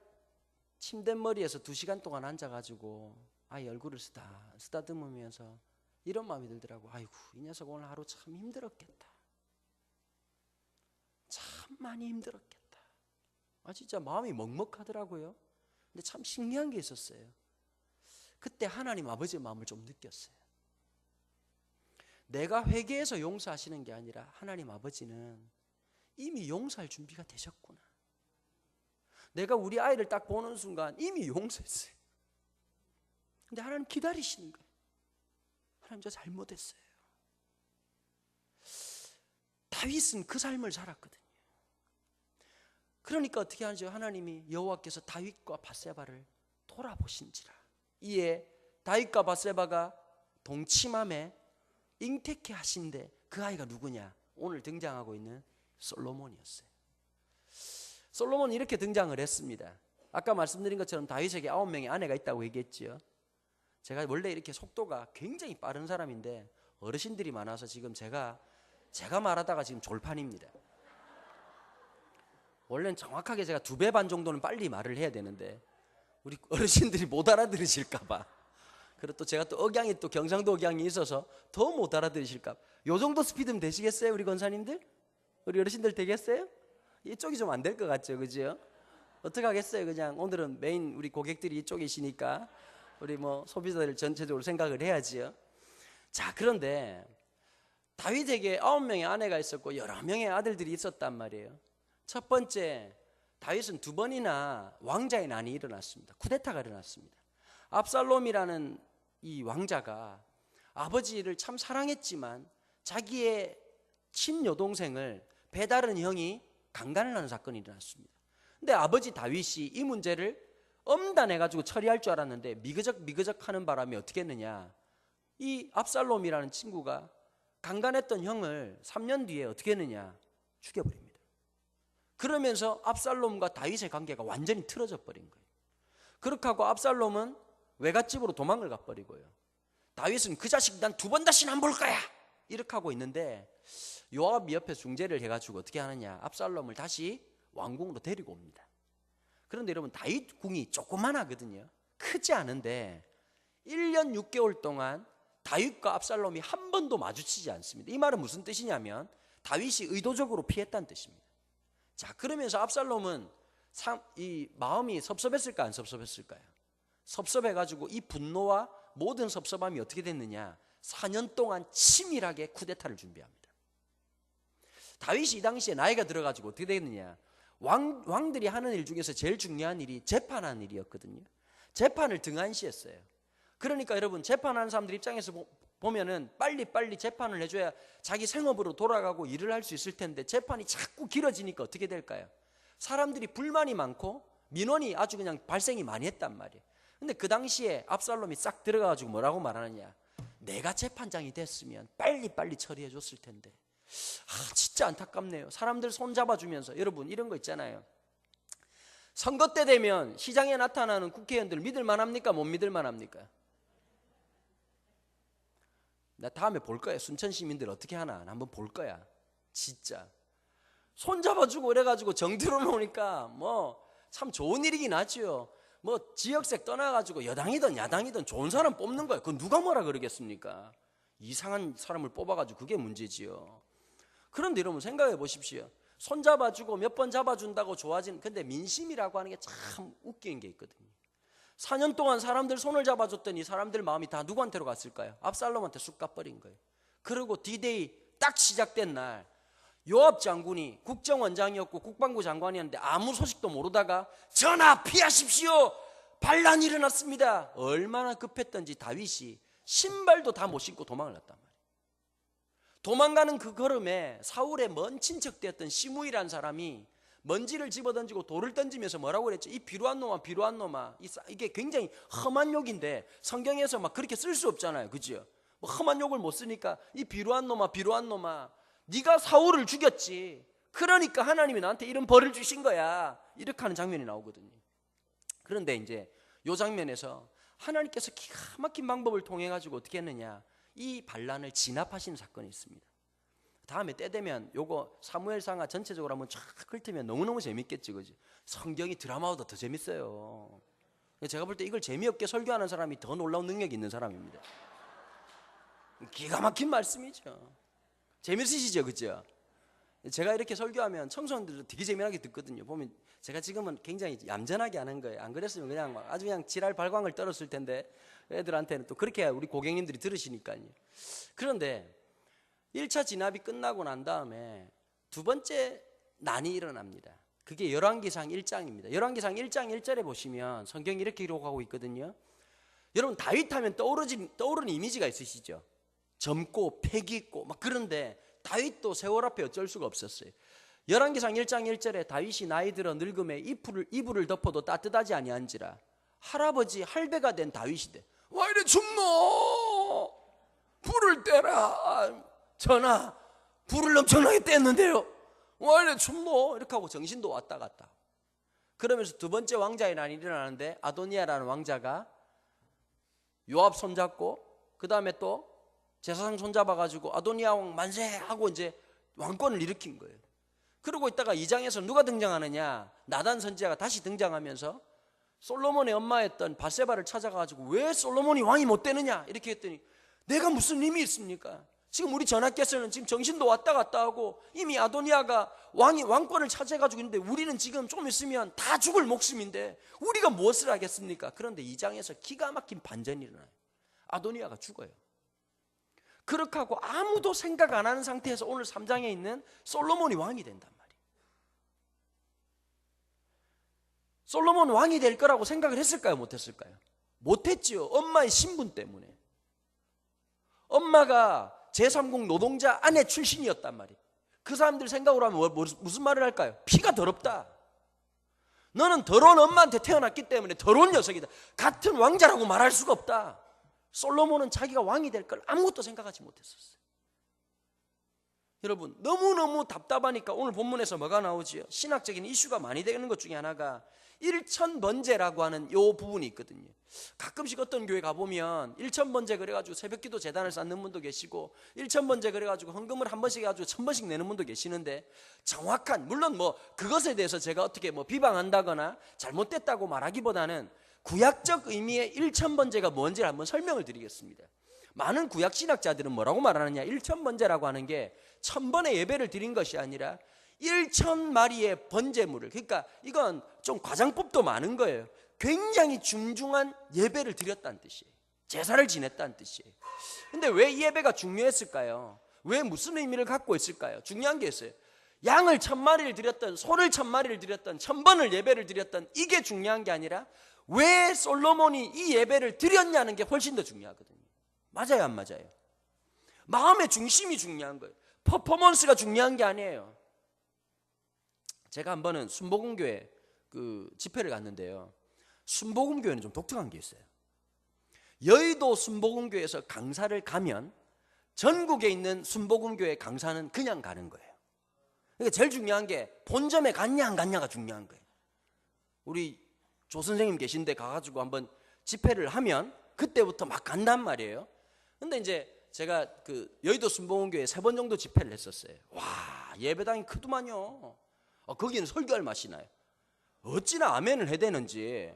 침대머리에서 2시간 동안 앉아가지고 아이 얼굴을 쓰다듬으면서 이런 마음이 들더라고. 아이고, 이 녀석 오늘 하루 참 힘들었겠다. 참 많이 힘들었겠다. 진짜 마음이 먹먹하더라고요. 근데 참 신기한 게 있었어요. 그때 하나님 아버지의 마음을 좀 느꼈어요. 내가 회개해서 용서하시는 게 아니라 하나님 아버지는 이미 용서할 준비가 되셨구나. 내가 우리 아이를 딱 보는 순간 이미 용서했어요. 근데 하나님 기다리시는 거예요. 하나님, 저 잘못했어요. 다윗은 그 삶을 살았거든요. 그러니까 어떻게 하죠? 하나님이 여호와께서 다윗과 밧세바를 돌아보신지라. 이에 다윗과 밧세바가 동침함에 잉태케 하신데, 그 아이가 누구냐? 오늘 등장하고 있는 솔로몬이었어요. 솔로몬이 이렇게 등장을 했습니다. 아까 말씀드린 것처럼 다윗에게 9명의 아내가 있다고 얘기했지요. 제가 원래 이렇게 속도가 굉장히 빠른 사람인데 어르신들이 많아서 지금 제가 말하다가 지금 졸판입니다. 원래는 정확하게 제가 2배 반 정도는 빨리 말을 해야 되는데 우리 어르신들이 못 알아들으실까봐, 그리고 또 제가 또 억양이 또 경상도 억양이 있어서 더 못 알아들으실까봐. 요 정도 스피드면 되시겠어요? 우리 권사님들? 우리 어르신들 되겠어요? 이쪽이 좀 안 될 것 같죠, 그죠? 어떻게 하겠어요? 그냥 오늘은 메인 우리 고객들이 이쪽이시니까 우리 뭐 소비자들 전체적으로 생각을 해야지요. 자, 그런데 다윗에게 9명의 아내가 있었고 여러 명의 아들들이 있었단 말이에요. 첫 번째, 다윗은 2번이나 왕자의 난이 일어났습니다. 쿠데타가 일어났습니다. 압살롬이라는 이 왕자가 아버지를 참 사랑했지만 자기의 친여동생을 배다른 형이 강간을 하는 사건이 일어났습니다. 근데 아버지 다윗이 이 문제를 엄단해가지고 처리할 줄 알았는데 미그적 하는 바람에 어떻게 했느냐, 이 압살롬이라는 친구가 강간했던 형을 3년 뒤에 어떻게 했느냐, 죽여버립니다. 그러면서 압살롬과 다윗의 관계가 완전히 틀어져 버린 거예요. 그렇게 하고 압살롬은 외갓집으로 도망을 가버리고요. 다윗은 그 자식 난 2번 다시는 안 볼 거야 이렇게 하고 있는데 요압이 옆에 중재를 해가지고 어떻게 하느냐, 압살롬을 다시 왕궁으로 데리고 옵니다. 그런데 여러분, 다윗 궁이 조그만하거든요. 크지 않은데 1년 6개월 동안 다윗과 압살롬이 한 번도 마주치지 않습니다. 이 말은 무슨 뜻이냐면 다윗이 의도적으로 피했다는 뜻입니다. 자, 그러면서 압살롬은 이 마음이 섭섭했을까 안 섭섭했을까요? 섭섭해가지고 이 분노와 모든 섭섭함이 어떻게 됐느냐, 4년 동안 치밀하게 쿠데타를 준비합니다. 다윗이 이 당시에 나이가 들어가지고 어떻게 되겠느냐, 왕들이 하는 일 중에서 제일 중요한 일이 재판하는 일이었거든요. 재판을 등한시했어요. 그러니까 여러분, 재판하는 사람들 입장에서 보면은 빨리 재판을 해줘야 자기 생업으로 돌아가고 일을 할 수 있을 텐데 재판이 자꾸 길어지니까 어떻게 될까요? 사람들이 불만이 많고 민원이 아주 그냥 발생이 많이 했단 말이에요. 근데 그 당시에 압살롬이 싹 들어가가지고 뭐라고 말하느냐, 내가 재판장이 됐으면 빨리 처리해 줬을 텐데. 진짜 안타깝네요. 사람들 손 잡아주면서, 여러분 이런 거 있잖아요. 선거 때 되면 시장에 나타나는 국회의원들 믿을만 합니까? 못 믿을만 합니까? 나 다음에 볼 거야. 순천 시민들 어떻게 하나 한번 볼 거야. 진짜 손 잡아주고 이래가지고 정 들어놓으니까 뭐 참 좋은 일이긴 하죠. 뭐 지역색 떠나가지고 여당이든 야당이든 좋은 사람 뽑는 거예요. 그건 누가 뭐라 그러겠습니까? 이상한 사람을 뽑아가지고 그게 문제지요. 그런데 여러분 생각해 보십시오. 손 잡아주고 몇 번 잡아준다고 좋아지는, 근데 민심이라고 하는 게 참 웃기는 게 있거든요. 4년 동안 사람들 손을 잡아줬더니 사람들 마음이 다 누구한테로 갔을까요? 압살롬한테 쑥 가버린 거예요. 그리고 D-Day 딱 시작된 날 요압 장군이 국정원장이었고 국방부 장관이었는데 아무 소식도 모르다가 전하 피하십시오, 반란이 일어났습니다. 얼마나 급했던지 다윗이 신발도 다 못 신고 도망을 났단 말이에요. 도망가는 그 걸음에 사울의 먼 친척되었던 시므이라는 사람이 먼지를 집어던지고 돌을 던지면서 뭐라고 그랬죠? 이 비루한 놈아. 이게 굉장히 험한 욕인데 성경에서 막 그렇게 쓸 수 없잖아요, 그죠? 뭐 험한 욕을 못 쓰니까 이 비루한 놈아, 네가 사울을 죽였지. 그러니까 하나님이 나한테 이런 벌을 주신 거야. 이렇게 하는 장면이 나오거든요. 그런데 이제 이 장면에서 하나님께서 기가 막힌 방법을 통해 가지고 어떻게 했느냐, 이 반란을 진압하시는 사건이 있습니다. 다음에 때 되면 요거 사무엘상하 전체적으로 한번 쫙 훑으면 너무너무 재밌겠지, 그지? 성경이 드라마보다 더 재밌어요. 제가 볼 때 이걸 재미없게 설교하는 사람이 더 놀라운 능력이 있는 사람입니다. 기가 막힌 말씀이죠. 재밌으시죠, 그죠? 제가 이렇게 설교하면 청소년들도 되게 재미나게 듣거든요. 보면 제가 지금은 굉장히 얌전하게 하는 거예요. 안 그랬으면 그냥 막 아주 그냥 지랄 발광을 떨었을 텐데 애들한테는 또 그렇게 우리 고객님들이 들으시니까요. 그런데 1차 진압이 끝나고 난 다음에 두 번째 난이 일어납니다. 그게 열왕기상 1장입니다. 열왕기상 1장 1절에 보시면 성경이 이렇게 기록하고 있거든요. 여러분 다윗 하면 떠오르는 이미지가 있으시죠? 젊고 패기 있고 막. 그런데 다윗도 세월 앞에 어쩔 수가 없었어요. 열왕기상 1장 1절에 다윗이 나이 들어 늙음에 이불을 덮어도 따뜻하지 아니한지라 할아버지 할배가 된 다윗이대. 와 이래 춥노, 불을 떼라. 전하 불을 엄청나게 뗐는데요, 와 이래 춥노. 이렇게 하고 정신도 왔다 갔다. 그러면서 두 번째 왕자의 난이 일어나는데 아도니아라는 왕자가 요압 손잡고 그 다음에 또 제사장 손잡아가지고 아도니아 왕 만세 하고 이제 왕권을 일으킨 거예요. 그러고 있다가 2장에서 누가 등장하느냐, 나단 선지자가 다시 등장하면서 솔로몬의 엄마였던 바세바를 찾아가지고 왜 솔로몬이 왕이 못 되느냐 이렇게 했더니 내가 무슨 힘이 있습니까? 지금 우리 전하께서는 지금 정신도 왔다 갔다 하고 이미 아도니아가 왕권을 차지해가지고 있는데 우리는 지금 좀 있으면 다 죽을 목숨인데 우리가 무엇을 하겠습니까? 그런데 2장에서 기가 막힌 반전이 일어나요. 아도니아가 죽어요. 그렇게 하고 아무도 생각 안 하는 상태에서 오늘 3장에 있는 솔로몬이 왕이 된단 말이에요. 솔로몬 왕이 될 거라고 생각을 했을까요? 못했을까요? 못했지요. 엄마의 신분 때문에. 엄마가 제3국 노동자 아내 출신이었단 말이에요. 그 사람들 생각으로 하면 무슨 말을 할까요? 피가 더럽다. 너는 더러운 엄마한테 태어났기 때문에 더러운 녀석이다. 같은 왕자라고 말할 수가 없다. 솔로몬은 자기가 왕이 될 걸 아무것도 생각하지 못했었어요. 여러분, 너무너무 답답하니까 오늘 본문에서 뭐가 나오지요? 신학적인 이슈가 많이 되는 것 중에 하나가 일천번제라고 하는 요 부분이 있거든요. 가끔씩 어떤 교회 가보면 일천번제 그래가지고 새벽기도 재단을 쌓는 분도 계시고 일천번제 그래가지고 헌금을 한 번씩 해가지고 1000번씩 내는 분도 계시는데 정확한, 물론 뭐 그것에 대해서 제가 어떻게 뭐 비방한다거나 잘못됐다고 말하기보다는 구약적 의미의 일천번제가 뭔지를 한번 설명을 드리겠습니다. 많은 구약 신학자들은 뭐라고 말하느냐, 일천번제라고 하는 게 1000번의 예배를 드린 것이 아니라 1000마리의 번제물을, 그러니까 이건 좀 과장법도 많은 거예요. 굉장히 중중한 예배를 드렸다는 뜻이에요. 제사를 지냈다는 뜻이에요. 근데 왜 이 예배가 중요했을까요? 왜 무슨 의미를 갖고 있을까요? 중요한 게 있어요. 양을 1000마리를 드렸던, 소를 1000마리를 드렸던, 1000번을 예배를 드렸던, 이게 중요한 게 아니라 왜 솔로몬이 이 예배를 드렸냐는 게 훨씬 더 중요하거든요. 맞아요, 안 맞아요? 마음의 중심이 중요한 거예요. 퍼포먼스가 중요한 게 아니에요. 제가 한 번은 순복음교회 그 집회를 갔는데요. 순복음교회는 좀 독특한 게 있어요. 여의도 순복음교회에서 강사를 가면 전국에 있는 순복음교회 강사는 그냥 가는 거예요. 그러니까 제일 중요한 게 본점에 갔냐 안 갔냐가 중요한 거예요. 우리 조 선생님 계신데 가가지고 한번 집회를 하면 그때부터 막 간단 말이에요. 근데 이제 제가 그 여의도 순복음교회 3번 정도 집회를 했었어요. 와, 예배당이 크더만요. 거기는 설교할 맛이 나요. 어찌나 아멘을 해대는지.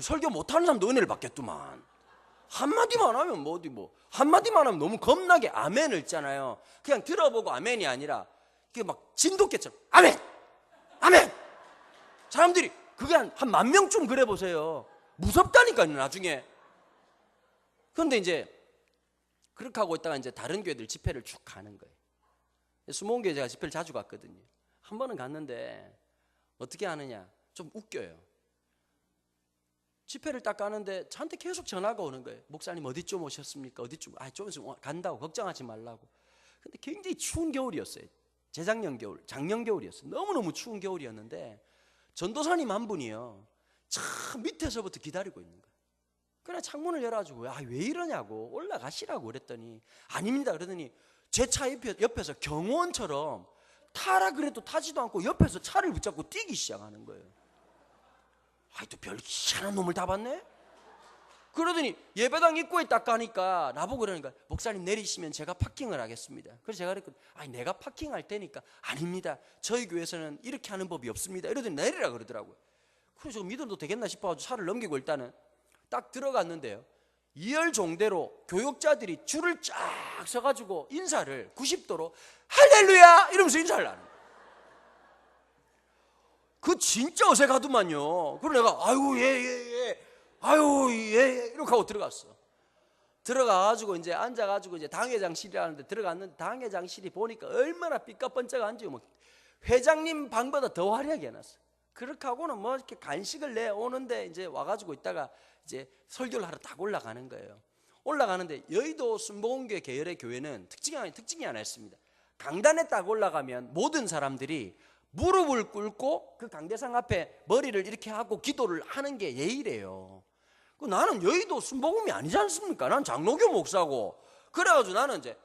설교 못하는 사람도 은혜를 받겠더만. 한마디만 하면 뭐 어디 뭐 한마디만 하면 너무 겁나게 아멘을 했잖아요. 그냥 들어보고 아멘이 아니라 그게 막 진돗개처럼 아멘! 아멘! 사람들이 그게 한 10,000명쯤 그래 보세요. 무섭다니까요, 나중에. 그런데 이제 그렇게 하고 있다가 이제 다른 교회들 집회를 쭉 가는 거예요. 수목교회 제가 집회를 자주 갔거든요. 한 번은 갔는데 어떻게 하느냐, 좀 웃겨요. 집회를 딱 가는데 저한테 계속 전화가 오는 거예요. 목사님 어디쯤 오셨습니까? 어디쯤? 좀 있으면 간다고, 걱정하지 말라고. 근데 굉장히 추운 겨울이었어요. 재작년 겨울, 작년 겨울이었어요. 너무너무 추운 겨울이었는데 전도사님 한 분이요, 참 밑에서부터 기다리고 있는 거예요. 그냥 창문을 열어가지고 왜 이러냐고, 올라가시라고 그랬더니 아닙니다 그러더니 제 차 옆에서 경호원처럼 타라 그래도 타지도 않고 옆에서 차를 붙잡고 뛰기 시작하는 거예요. 또 별 희한한 놈을 다 봤네. 그러더니 예배당 입구에 딱 가니까 나보고 그러니까 목사님 내리시면 제가 파킹을 하겠습니다. 그래서 제가 그랬거든요. 내가 파킹할 테니까. 아닙니다, 저희 교회에서는 이렇게 하는 법이 없습니다. 이러더니 내리라 그러더라고요. 그래서 믿어도 되겠나 싶어가지고 차를 넘기고 일단은 딱 들어갔는데요, 이열종대로 교육자들이 줄을 쫙 서가지고 인사를 90도로 할렐루야 이러면서 인사를 하는 거예요. 그 진짜 어색하더만요. 그래서 내가 아유 예 이렇게 하고 들어갔어. 들어가가지고 이제 앉아가지고 이제 당회장실이라는데 들어갔는데 당회장실이 보니까 얼마나 삐까뻔쩍 앉아요. 뭐 회장님 방보다 더 화려하게 해놨어. 그렇게 하고는 뭐 이렇게 간식을 내오는데 이제 와가지고 있다가 이제 설교를 하러 딱 올라가는 거예요. 올라가는데 여의도 순복음교회 계열의 교회는 특징이 하나 있습니다. 강단에 딱 올라가면 모든 사람들이 무릎을 꿇고 그 강대상 앞에 머리를 이렇게 하고 기도를 하는 게 예의래요. 나는 여의도 순복음이 아니지 않습니까? 난 장로교 목사고. 그래가지고 나는 이제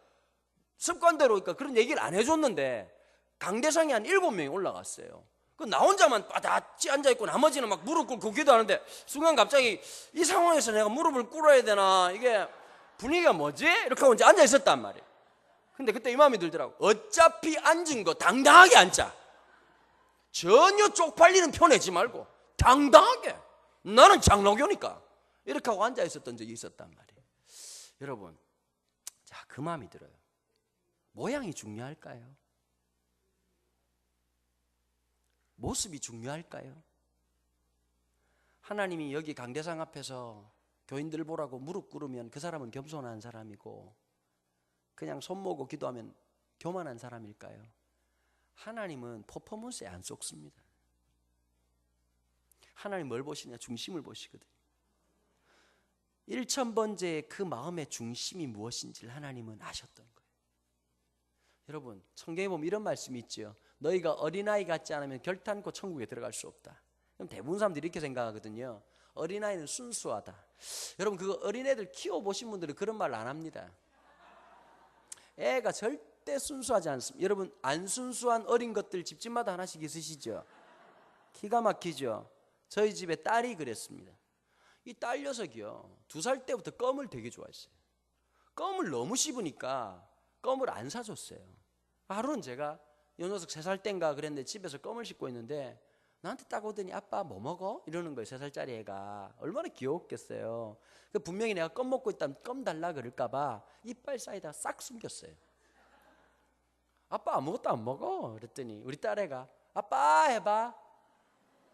습관대로 그러니까 그런 얘기를 안 해줬는데 강대상에 한 7명이 올라갔어요. 그 나 혼자만 빠닥지 앉아있고 나머지는 막 무릎 꿇고 기도하는데 순간 갑자기 이 상황에서 내가 무릎을 꿇어야 되나, 이게 분위기가 뭐지? 이렇게 하고 이제 앉아있었단 말이에요. 근데 그때 이 마음이 들더라고. 어차피 앉은 거 당당하게 앉자. 전혀 쪽팔리는 표 내지 말고 당당하게, 나는 장로교니까, 이렇게 하고 앉아있었던 적이 있었단 말이에요. 여러분, 자, 그 마음이 들어요. 모양이 중요할까요? 모습이 중요할까요? 하나님이 여기 강대상 앞에서 교인들 보라고 무릎 꿇으면 그 사람은 겸손한 사람이고, 그냥 손 모으고 기도하면 교만한 사람일까요? 하나님은 퍼포먼스에 안 속습니다. 하나님 뭘 보시냐? 중심을 보시거든요. 1000번째의 그 마음의 중심이 무엇인지를 하나님은 아셨던 거예요. 여러분, 성경에 보면 이런 말씀이 있죠. 너희가 어린아이 같지 않으면 결단코 천국에 들어갈 수 없다. 그럼 대부분 사람들이 이렇게 생각하거든요. 어린아이는 순수하다. 여러분, 그거 어린애들 키워보신 분들은 그런 말 안 합니다. 애가 절대 순수하지 않습니다. 여러분, 안 순수한 어린 것들 집집마다 하나씩 있으시죠? 기가 막히죠? 저희 집에 딸이 그랬습니다. 이 딸 녀석이요, 2살 때부터 껌을 되게 좋아했어요. 껌을 너무 씹으니까 껌을 안 사줬어요. 하루는 제가 이 녀석 3살 땐가 그랬는데 집에서 껌을 씹고 있는데 나한테 딱 오더니 아빠 뭐 먹어? 이러는 거예요. 3살짜리 애가. 얼마나 귀여웠겠어요. 분명히 내가 껌 먹고 있다면 껌 달라 그럴까 봐 이빨 사이다 싹 숨겼어요. 아빠 아무것도 안 먹어? 그랬더니 우리 딸애가 아빠 해봐.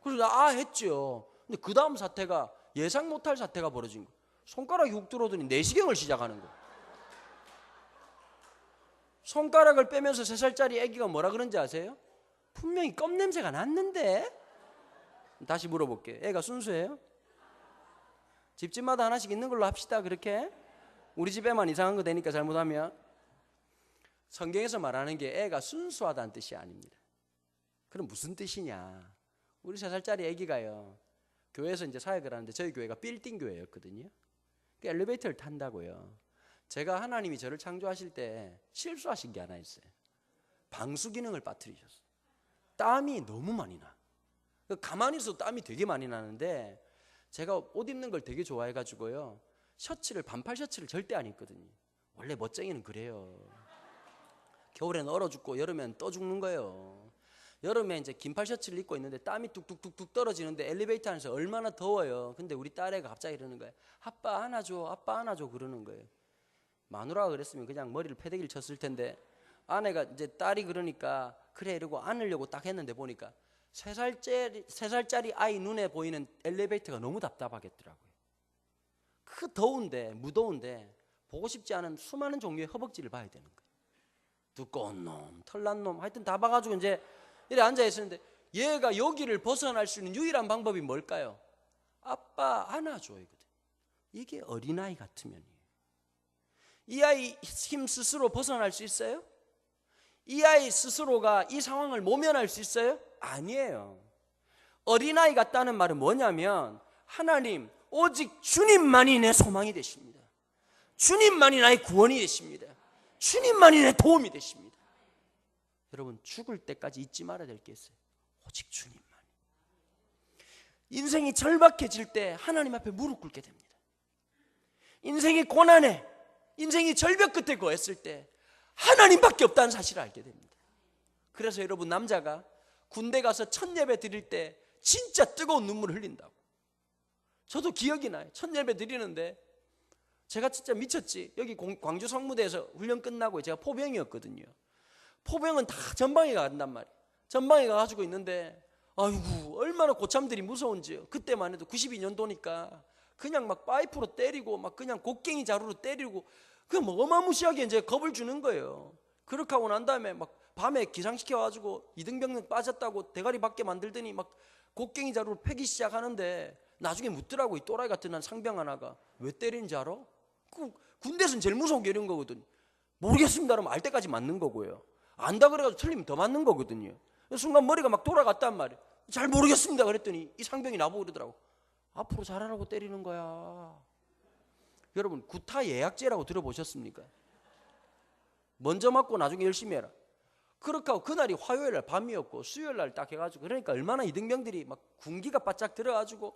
그래서 나 했죠. 근데 그 다음 사태가 예상 못할 사태가 벌어진 거예요. 손가락이 훅 들어오더니 내시경을 시작하는 거예요. 손가락을 빼면서 3살짜리 애기가 뭐라 그런지 아세요? 분명히 껌 냄새가 났는데. 다시 물어볼게요. 애가 순수해요? 집집마다 하나씩 있는 걸로 합시다. 그렇게 우리 집에만 이상한 거 되니까 잘못하면. 성경에서 말하는 게 애가 순수하다는 뜻이 아닙니다. 그럼 무슨 뜻이냐? 우리 3살짜리 애기가요, 교회에서 이제 사역을 하는데 저희 교회가 빌딩 교회였거든요. 그 엘리베이터를 탄다고요. 제가 하나님이 저를 창조하실 때 실수하신 게 하나 있어요. 방수 기능을 빠뜨리셨어요. 땀이 너무 많이 나. 가만히 있어도 땀이 되게 많이 나는데 제가 옷 입는 걸 되게 좋아해가지고요, 셔츠를, 반팔 셔츠를 절대 안 입거든요. 원래 멋쟁이는 그래요. 겨울에는 얼어 죽고 여름엔 떠 죽는 거예요. 여름에 이제 긴팔 셔츠를 입고 있는데 땀이 뚝뚝뚝뚝 떨어지는데 엘리베이터 안에서 얼마나 더워요. 근데 우리 딸애가 갑자기 이러는 거예요. 아빠 안아줘, 아빠 안아줘 그러는 거예요. 마누라가 그랬으면 그냥 머리를 패대기를 쳤을 텐데, 아내가 이제 딸이 그러니까 그래 이러고 안으려고 딱 했는데 보니까 3살짜리 아이 눈에 보이는 엘리베이터가 너무 답답하겠더라고요. 그 더운데, 무더운데 보고 싶지 않은 수많은 종류의 허벅지를 봐야 되는 거예요. 두꺼운 놈, 털난 놈, 하여튼 다 봐가지고 이제 이래 앉아있었는데, 얘가 여기를 벗어날 수 있는 유일한 방법이 뭘까요? 아빠 안아줘 이거든. 이게 어린아이 같으면이에요. 이 아이 힘 스스로 벗어날 수 있어요? 이 아이 스스로가 이 상황을 모면할 수 있어요? 아니에요. 어린아이 같다는 말은 뭐냐면, 하나님, 오직 주님만이 내 소망이 되십니다. 주님만이 나의 구원이 되십니다. 주님만이 내 도움이 되십니다. 여러분, 죽을 때까지 잊지 말아야 될 게 있어요. 오직 주님만. 인생이 절박해질 때 하나님 앞에 무릎 꿇게 됩니다. 인생이 고난에, 인생이 절벽 끝에 거했을 때 하나님밖에 없다는 사실을 알게 됩니다. 그래서 여러분, 남자가 군대 가서 첫 예배 드릴 때 진짜 뜨거운 눈물을 흘린다고. 저도 기억이 나요. 첫 예배 드리는데 제가 진짜 미쳤지. 여기 광주 성무대에서 훈련 끝나고 제가 포병이었거든요. 포병은 다 전방에 간단 말이에요. 전방에 가가지고 있는데, 아이고 얼마나 고참들이 무서운지요. 그때만 해도 92년도니까 그냥 막 파이프로 때리고 막 그냥 곡괭이 자루로 때리고 그냥 뭐 어마무시하게 이제 겁을 주는 거예요. 그렇게 하고 난 다음에 막 밤에 기상시켜가지고 이등병은 빠졌다고 대가리 밖에 만들더니 막 곡괭이 자루로 패기 시작하는데, 나중에 묻더라고. 이 또라이 같은 난 상병 하나가 왜 때리는지 알아? 그 군대에서는 제일 무서운 게 이런 거거든. 모르겠습니다 그러면 알 때까지 맞는 거고요. 안다 그래가지고 틀리면 더 맞는 거거든요. 순간 머리가 막 돌아갔단 말이에요. 잘 모르겠습니다 그랬더니 이 상병이 나보고 그러더라고. 앞으로 잘하라고 때리는 거야. 여러분, 구타 예약제라고 들어보셨습니까? 먼저 맞고 나중에 열심히 해라. 그렇게 하고 그날이 화요일 날 밤이었고 수요일 날 딱 해가지고 그러니까 얼마나 이등병들이 막 군기가 바짝 들어가지고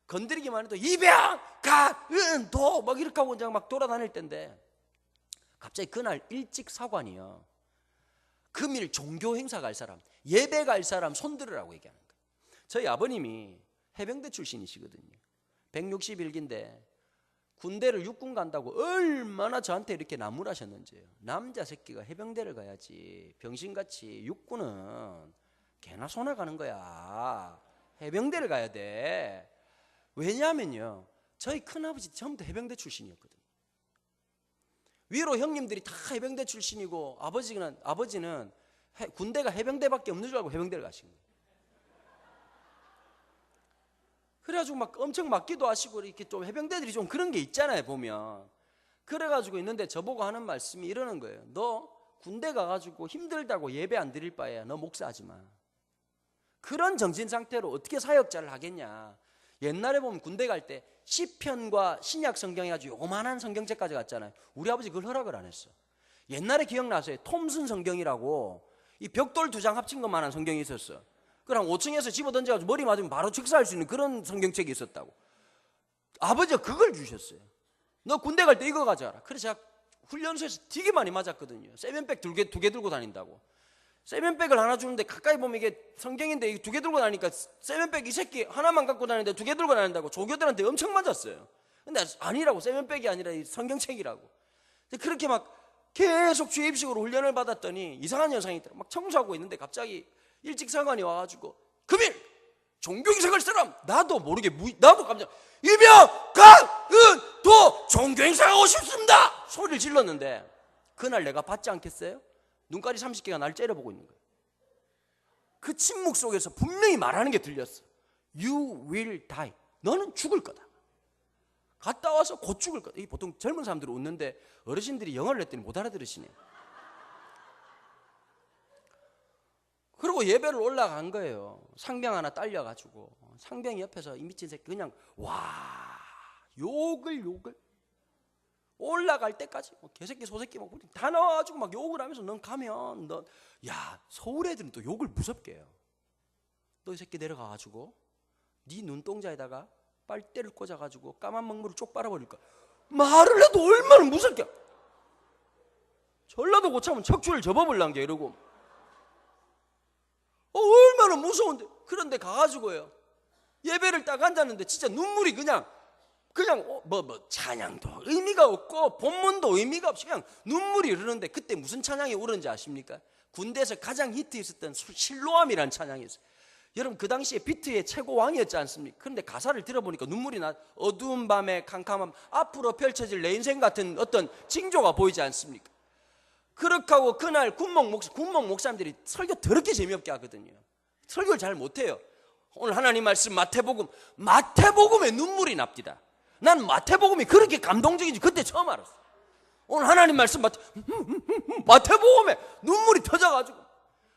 건드리기만 해도 이병 가은도 막 이렇게 하고 그냥 막 돌아다닐 때인데 갑자기 그날 일찍 사관이요. 금일 종교 행사 갈 사람, 예배 갈 사람 손들으라고 얘기하는 거예요. 저희 아버님이 해병대 출신이시거든요. 161기인데 군대를 육군 간다고 얼마나 저한테 이렇게 나무라셨는지요. 남자 새끼가 해병대를 가야지 병신같이 육군은 개나 소나 가는 거야. 해병대를 가야 돼. 왜냐하면요, 저희 큰아버지 전부 다 해병대 출신이었거든요. 위로 형님들이 다 해병대 출신이고 아버지는 군대가 해병대밖에 없는 줄 알고 해병대를 가신 거예요. 그래가지고 막 엄청 맞기도 하시고 이렇게 좀 해병대들이 좀 그런 게 있잖아요 보면. 그래가지고 있는데 저보고 하는 말씀이 이러는 거예요. 너 군대 가가지고 힘들다고 예배 안 드릴 바에야 너 목사하지 마. 그런 정신 상태로 어떻게 사역자를 하겠냐. 옛날에 보면 군대 갈 때 시편과 신약 성경 해가지고 요만한 성경책까지 갔잖아요. 우리 아버지 그걸 허락을 안 했어. 옛날에 기억나세요? 톰슨 성경이라고 이 벽돌 2장 합친 것만한 성경이 있었어. 그럼 5층에서 집어 던져가지고 머리 맞으면 바로 축사할 수 있는 그런 성경책이 있었다고. 아버지가 그걸 주셨어요. 너 군대 갈 때 이거 가져와라. 그래서 제가 훈련소에서 되게 많이 맞았거든요. 세면백 두 개 들고 다닌다고. 세면백을 하나 주는데 가까이 보면 이게 성경인데 2개 들고 다니니까 세면백 이 새끼 하나만 갖고 다니는데 2개 들고 다닌다고 조교들한테 엄청 맞았어요. 근데 아니라고, 세면백이 아니라 이 성경책이라고. 그렇게 막 계속 주입식으로 훈련을 받았더니 이상한 현상이 있더라고. 막 청소하고 있는데 갑자기 일찍 사관이 와가지고 금일 종교행사 갈 사람. 나도 모르게 나도 깜짝 이병 강은도 종교행사 가고 싶습니다 소리를 질렀는데 그날 내가 받지 않겠어요? 눈깔이 30개가 날 째려보고 있는 거예요. 그 침묵 속에서 분명히 말하는 게 들렸어. You will die. 너는 죽을 거다. 갔다 와서 곧 죽을 거다. 보통 젊은 사람들이 웃는데 어르신들이 영어를 했더니 못 알아들으시네. 그리고 예배를 올라간 거예요. 상병 하나 딸려가지고 상병이 옆에서 이 미친 새끼 그냥 와 욕을 올라갈 때까지 개새끼 소새끼 막 다 나와가지고 막 욕을 하면서 넌 가면 야 서울 애들은 또 욕을 무섭게 해요. 너 이 새끼 내려가가지고 네 눈동자에다가 빨대를 꽂아가지고 까만 먹물을 쪽 빨아버릴 거야. 말을 해도 얼마나 무섭게. 전라도 고참은 척추를 접어버릴란 게 이러고 얼마나 무서운데. 그런데 가가지고요 예배를 딱 앉았는데 진짜 눈물이 그냥 찬양도 의미가 없고 본문도 의미가 없이 그냥 눈물이 흐르는데 그때 무슨 찬양이 오르는지 아십니까? 군대에서 가장 히트했었던 실로암이라는 찬양이었어요. 여러분 그 당시에 비트의 최고 왕이었지 않습니까? 그런데 가사를 들어보니까 눈물이 나. 어두운 밤에 캄캄함 앞으로 펼쳐질 내 인생 같은 어떤 징조가 보이지 않습니까? 그렇게 하고 그날 군목 목사님들이 설교 더럽게 재미없게 하거든요. 설교를 잘 못해요. 오늘 하나님 말씀 마태복음에 눈물이 납디다. 난 마태복음이 그렇게 감동적인지 그때 처음 알았어. 오늘 하나님 말씀 마태복음에 눈물이 터져가지고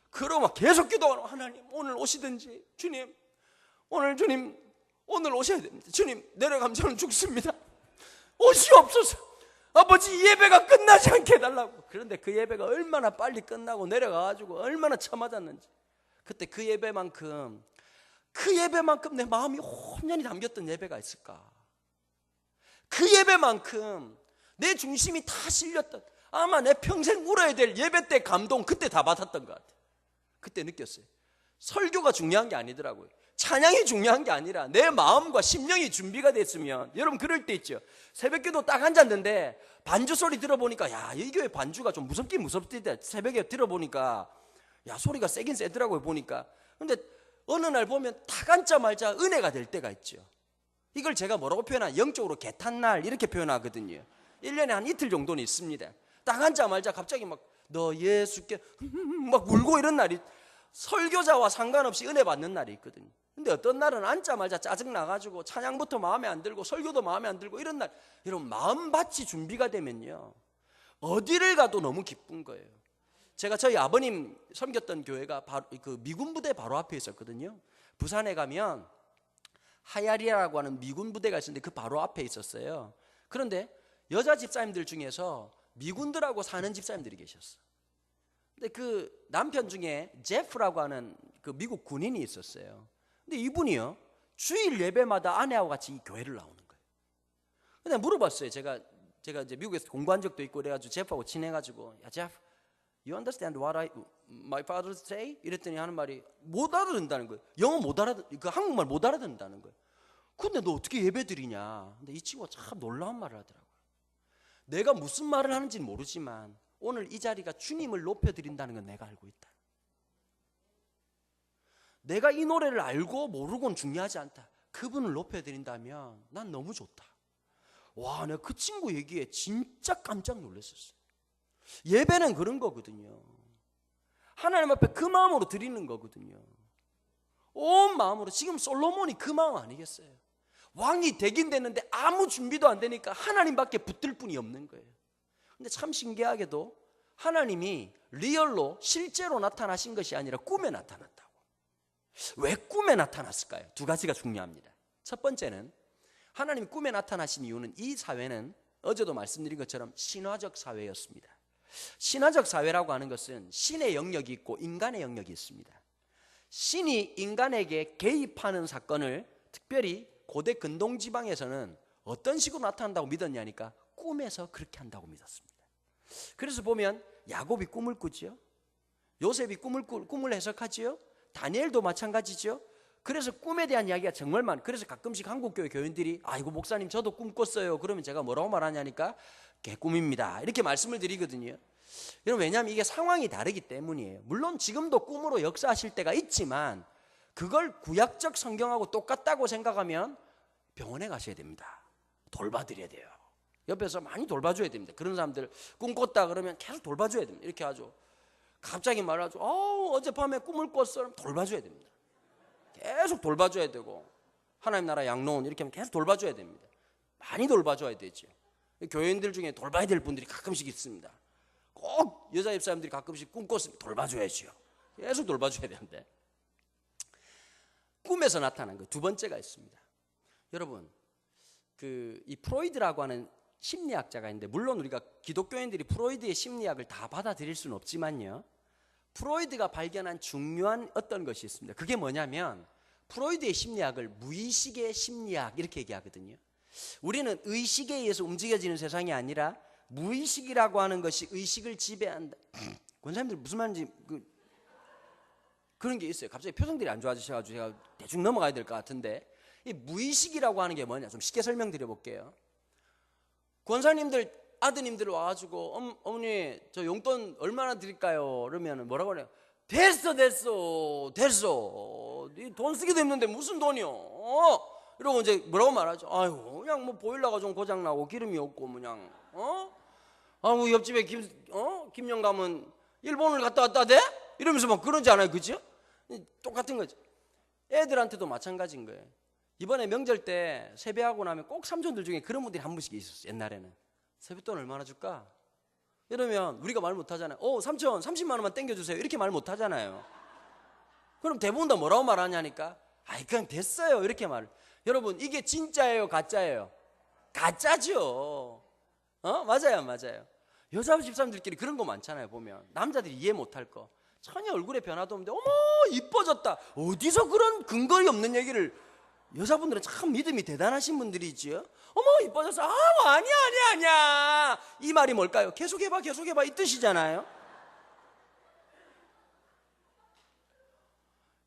그러고 막 계속 기도하고 하나님 오늘 오시든지 주님 오늘 오셔야 됩니다. 주님 내려가면 저는 죽습니다. 오시옵소서. 아버지 예배가 끝나지 않게 해달라고. 그런데 그 예배가 얼마나 빨리 끝나고 내려가가지고 얼마나 처맞았는지. 그때 그 예배만큼 내 마음이 온전히 담겼던 예배가 있을까. 그 예배만큼 내 중심이 다 실렸던 아마 내 평생 울어야 될 예배 때 감동 그때 다 받았던 것 같아요. 그때 느꼈어요. 설교가 중요한 게 아니더라고요. 찬양이 중요한 게 아니라 내 마음과 심령이 준비가 됐으면. 여러분 그럴 때 있죠. 새벽기도 딱 앉았는데 반주 소리 들어보니까 야, 이 교회 반주가 좀 무섭긴 무섭던데 새벽에 들어보니까 야 소리가 세긴 세더라고요 보니까. 근데 어느 날 보면 딱 앉자마자 은혜가 될 때가 있죠. 이걸 제가 뭐라고 표현하냐, 영적으로 개탄날 이렇게 표현하거든요. 1년에 한 이틀 정도는 있습니다. 딱 앉자마자 갑자기 막 너 예수께 막 울고 이런 날이 설교자와 상관없이 은혜 받는 날이 있거든요. 근데 어떤 날은 앉자마자 짜증나가지고 찬양부터 마음에 안 들고 설교도 마음에 안 들고 이런 날, 여러분 마음밭이 준비가 되면요 어디를 가도 너무 기쁜 거예요. 제가 저희 아버님 섬겼던 교회가 바로 그 미군 부대 바로 앞에 있었거든요. 부산에 가면 하야리라고 하는 미군 부대가 있었는데 그 바로 앞에 있었어요. 그런데 여자 집사님들 중에서 미군들하고 사는 집사님들이 계셨어. 근데 그 남편 중에 제프라고 하는 그 미국 군인이 있었어요. 근데 이분이요, 주일 예배마다 아내하고 같이 이 교회를 나오는 거예요. 근데 물어봤어요. 제가 이제 미국에서 공부한 적도 있고 그래가지고 제프하고 친해가지고, 야 제프, you understand what my father say? 이랬더니 하는 말이 못 알아듣는다는 거예요. 영어 못 그 한국말 못 알아듣는다는 거예요. 근데 너 어떻게 예배 드리냐? 근데 이 친구가 참 놀라운 말을 하더라고요. 내가 무슨 말을 하는지는 모르지만 오늘 이 자리가 주님을 높여드린다는 건 내가 알고 있다. 내가 이 노래를 알고 모르고는 중요하지 않다. 그분을 높여드린다면 난 너무 좋다. 와, 내가 그 친구 얘기에 진짜 깜짝 놀랐었어요. 예배는 그런 거거든요. 하나님 앞에 그 마음으로 드리는 거거든요. 온 마음으로. 지금 솔로몬이 그 마음 아니겠어요? 왕이 되긴 됐는데 아무 준비도 안 되니까 하나님밖에 붙들 분이 없는 거예요. 근데 참 신기하게도 하나님이 리얼로 실제로 나타나신 것이 아니라 꿈에 나타났다고. 왜 꿈에 나타났을까요? 두 가지가 중요합니다. 첫 번째는 하나님이 꿈에 나타나신 이유는 이 사회는 어제도 말씀드린 것처럼 신화적 사회였습니다. 신화적 사회라고 하는 것은 신의 영역이 있고 인간의 영역이 있습니다. 신이 인간에게 개입하는 사건을 특별히 고대 근동지방에서는 어떤 식으로 나타난다고 믿었냐니까 꿈에서 그렇게 한다고 믿었습니다. 그래서 보면 야곱이 꿈을 꾸지요, 요셉이 꿈을 해석하지요, 다니엘도 마찬가지죠. 그래서 꿈에 대한 이야기가 정말 그래서 가끔씩 한국교회 교인들이 아이고 목사님 저도 꿈 꿨어요. 그러면 제가 뭐라고 말하냐니까 개꿈입니다 이렇게 말씀을 드리거든요. 여러분, 왜냐하면 이게 상황이 다르기 때문이에요. 물론 지금도 꿈으로 역사하실 때가 있지만 그걸 구약적 성경하고 똑같다고 생각하면 병원에 가셔야 됩니다. 돌봐드려야 돼요. 옆에서 많이 돌봐줘야 됩니다. 그런 사람들 꿈 꿨다 그러면 계속 돌봐줘야 됩니다. 이렇게 하죠. 갑자기 말하죠. 어젯밤에 꿈을 꿨어. 돌봐줘야 됩니다. 계속 돌봐줘야 되고, 하나님 나라 양로원 이렇게 하면 계속 돌봐줘야 됩니다. 많이 돌봐줘야 되죠. 교인들 중에 돌봐야 될 분들이 가끔씩 있습니다. 꼭 여자 집사람들이 가끔씩 꿈 꿨으면 돌봐줘야죠. 계속 돌봐줘야 되는데, 꿈에서 나타난 거 두 번째가 있습니다. 여러분, 이 프로이드라고 하는 심리학자가 있는데, 물론 우리가 기독교인들이 프로이드의 심리학을 다 받아들일 수는 없지만요, 프로이드가 발견한 중요한 어떤 것이 있습니다. 그게 뭐냐면 프로이드의 심리학을 무의식의 심리학 이렇게 얘기하거든요. 우리는 의식에 의해서 움직여지는 세상이 아니라 무의식이라고 하는 것이 의식을 지배한다. 권사님들 무슨 말인지 그런 게 있어요. 갑자기 표정들이 안 좋아지셔가지고 제가 대충 넘어가야 될 것 같은데, 이 무의식이라고 하는 게 뭐냐, 좀 쉽게 설명드려 볼게요. 권사님들 아드님들 와가지고 어머니 저 용돈 얼마나 드릴까요? 그러면 뭐라고 그래요? 됐어 네 돈 쓰기도 힘든데 무슨 돈이요? 이러고 이제 뭐라고 말하죠? 아유 그냥 뭐 보일러가 좀 고장나고 기름이 없고 그냥 아우 옆집에 김영감은 일본을 갔다 왔다 대? 이러면서 막 그러지 않아요, 그죠? 똑같은 거죠. 애들한테도 마찬가지인 거예요. 이번에 명절 때 세배하고 나면 꼭 삼촌들 중에 그런 분들이 한 분씩 있었어요. 옛날에는 세뱃돈 얼마나 줄까? 이러면 우리가 말 못하잖아요. 삼촌 30만 원만 땡겨주세요 이렇게 말 못하잖아요. 그럼 대부분 다 뭐라고 말하냐니까 아이 그냥 됐어요 이렇게 말을. 여러분, 이게 진짜예요 가짜예요? 가짜죠. 맞아요 안 맞아요? 여자 집사람들끼리 그런 거 많잖아요. 보면 남자들이 이해 못할 거, 전혀 얼굴에 변화도 없는데 어머 이뻐졌다, 어디서 그런 근거리 없는 얘기를. 여자분들은 참 믿음이 대단하신 분들이지요. 어머 이뻐졌어. 아니야 이 말이 뭘까요? 계속해봐 이 뜻이잖아요.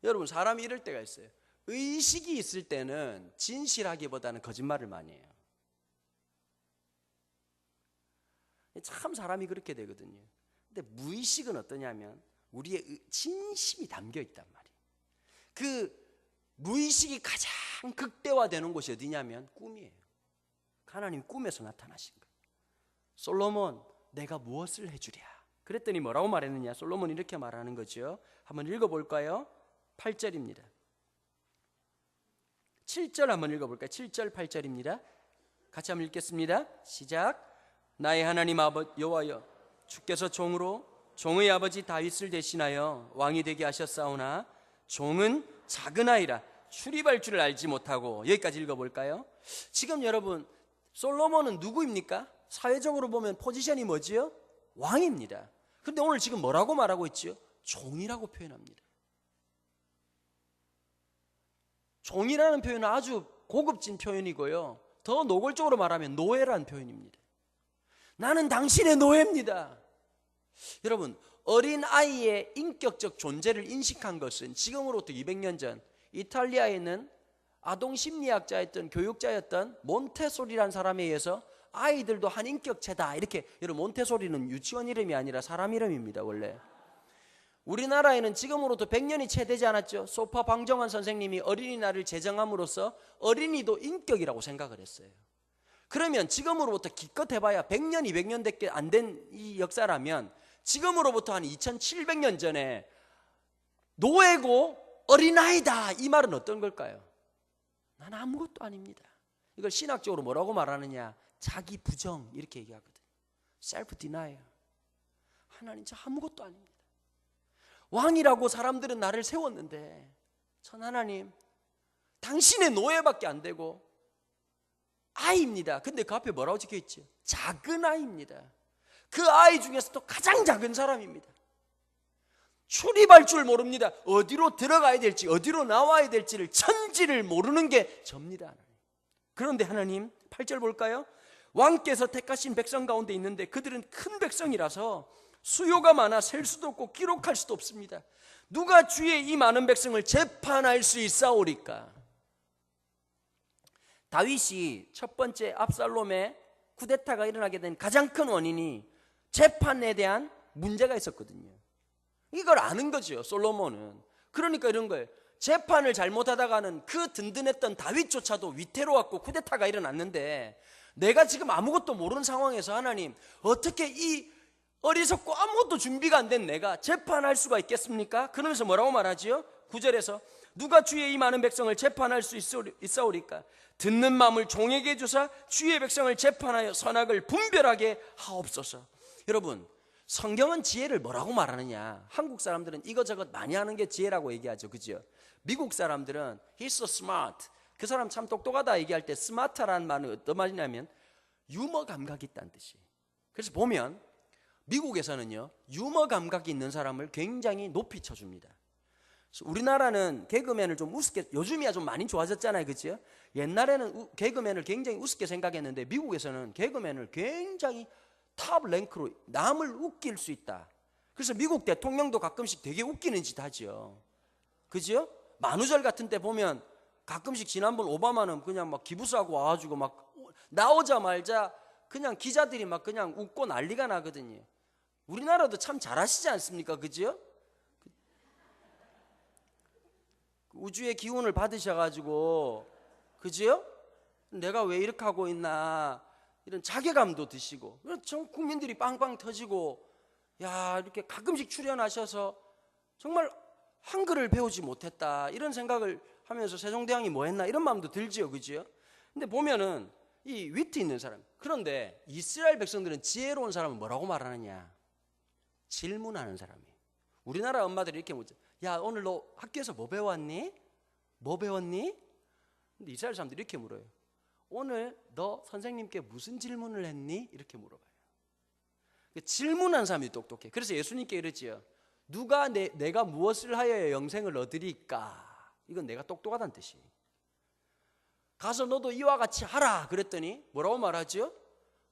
여러분, 사람이 이럴 때가 있어요. 의식이 있을 때는 진실하기보다는 거짓말을 많이 해요. 참 사람이 그렇게 되거든요. 근데 무의식은 어떠냐면 우리의 진심이 담겨 있단 말이에요. 그 무의식이 가장 극대화되는 곳이 어디냐면 꿈이에요. 하나님 꿈에서 나타나신 거예요. 솔로몬 내가 무엇을 해주랴 그랬더니 뭐라고 말했느냐, 솔로몬이 이렇게 말하는 거죠. 한번 읽어볼까요? 8절입니다 7절 한번 읽어볼까요? 7절 8절입니다 같이 한번 읽겠습니다. 시작. 나의 하나님 여호와여, 주께서 종의 아버지 다윗을 대신하여 왕이 되게 하셨사오나 종은 작은 아이라 출입할 줄을 알지 못하고. 여기까지 읽어볼까요? 지금 여러분, 솔로몬은 누구입니까? 사회적으로 보면 포지션이 뭐지요? 왕입니다. 근데 오늘 지금 뭐라고 말하고 있죠? 종이라고 표현합니다. 종이라는 표현은 아주 고급진 표현이고요. 더 노골적으로 말하면 노예라는 표현입니다. 나는 당신의 노예입니다. 여러분, 어린아이의 인격적 존재를 인식한 것은 지금으로부터 200년 전 이탈리아에 있는 아동심리학자였던 교육자였던 몬테소리라는 사람에 의해서 아이들도 한 인격체다, 이렇게. 여러분, 몬테소리는 유치원 이름이 아니라 사람 이름입니다. 원래 우리나라에는 지금으로부터 100년이 채 되지 않았죠. 소파 방정환 선생님이 어린이날을 제정함으로써 어린이도 인격이라고 생각을 했어요. 그러면 지금으로부터 기껏 해봐야 100년, 200년밖에 안 된 이 역사라면 지금으로부터 한 2700년 전에 노예고 어린아이다, 이 말은 어떤 걸까요? 나는 아무것도 아닙니다. 이걸 신학적으로 뭐라고 말하느냐? 자기 부정, 이렇게 얘기하거든. 셀프 디나이어. 하나님, 저 아무것도 아닙니다. 왕이라고 사람들은 나를 세웠는데 전 하나님, 당신의 노예밖에 안 되고 아이입니다. 근데 그 앞에 뭐라고 적혀있죠? 작은 아이입니다. 그 아이 중에서도 가장 작은 사람입니다. 출입할 줄 모릅니다. 어디로 들어가야 될지, 어디로 나와야 될지를, 천지를 모르는 게 접니다. 그런데 하나님, 8절 볼까요? 왕께서 택하신 백성 가운데 있는데 그들은 큰 백성이라서 수요가 많아 셀 수도 없고 기록할 수도 없습니다. 누가 주의 이 많은 백성을 재판할 수 있사오리까? 다윗이 첫 번째 압살롬의 쿠데타가 일어나게 된 가장 큰 원인이 재판에 대한 문제가 있었거든요. 이걸 아는 거죠, 솔로몬은. 그러니까 이런 거예요. 재판을 잘못하다가는 그 든든했던 다윗조차도 위태로웠고 쿠데타가 일어났는데, 내가 지금 아무것도 모르는 상황에서 하나님, 어떻게 이 어리석고 아무것도 준비가 안 된 내가 재판할 수가 있겠습니까? 그러면서 뭐라고 말하지요? 9절에서 누가 주의 이 많은 백성을 재판할 수 있사오리까? 듣는 마음을 종에게 주사 주의 백성을 재판하여 선악을 분별하게 하옵소서. 여러분, 성경은 지혜를 뭐라고 말하느냐? 한국 사람들은 이것저것 많이 하는 게 지혜라고 얘기하죠, 그죠? 미국 사람들은 He's so smart, 그 사람 참 똑똑하다 얘기할 때 스마트라는 말은 어떤 말이냐면 유머 감각이 있다는 뜻이에요. 그래서 보면 미국에서는요, 유머 감각이 있는 사람을 굉장히 높이 쳐줍니다. 우리나라는 개그맨을 좀 우습게, 요즘이야 좀 많이 좋아졌잖아요, 그렇죠? 옛날에는 개그맨을 굉장히 우습게 생각했는데 미국에서는 개그맨을 굉장히 탑 랭크로 남을 웃길 수 있다. 그래서 미국 대통령도 가끔씩 되게 웃기는 짓 하죠, 그죠? 만우절 같은 때 보면 가끔씩, 지난번 오바마는 그냥 막 기부사하고 와가지고 막 나오자마자 그냥 기자들이 막 그냥 웃고 난리가 나거든요. 우리나라도 참 잘하시지 않습니까, 그죠? 우주의 기운을 받으셔가지고, 그죠? 내가 왜 이렇게 하고 있나, 이런 자괴감도 드시고, 전 국민들이 빵빵 터지고, 야, 이렇게 가끔씩 출연하셔서 정말 한글을 배우지 못했다, 이런 생각을 하면서 세종대왕이 뭐 했나, 이런 마음도 들지요, 그죠? 근데 보면은 이 위트 있는 사람. 그런데 이스라엘 백성들은 지혜로운 사람은 뭐라고 말하느냐? 질문하는 사람이에요. 우리나라 엄마들이 이렇게 묻죠. 야, 오늘 너 학교에서 뭐 배웠니? 뭐 배웠니? 근데 이스라엘 사람들이 이렇게 물어요. 오늘 너 선생님께 무슨 질문을 했니? 이렇게 물어봐요. 질문하는 사람이 똑똑해. 그래서 예수님께 이러지요. 누가 내가 무엇을 하여야 영생을 얻으리까? 이건 내가 똑똑하다는 뜻이에요. 가서 너도 이와 같이 하라 그랬더니 뭐라고 말하죠?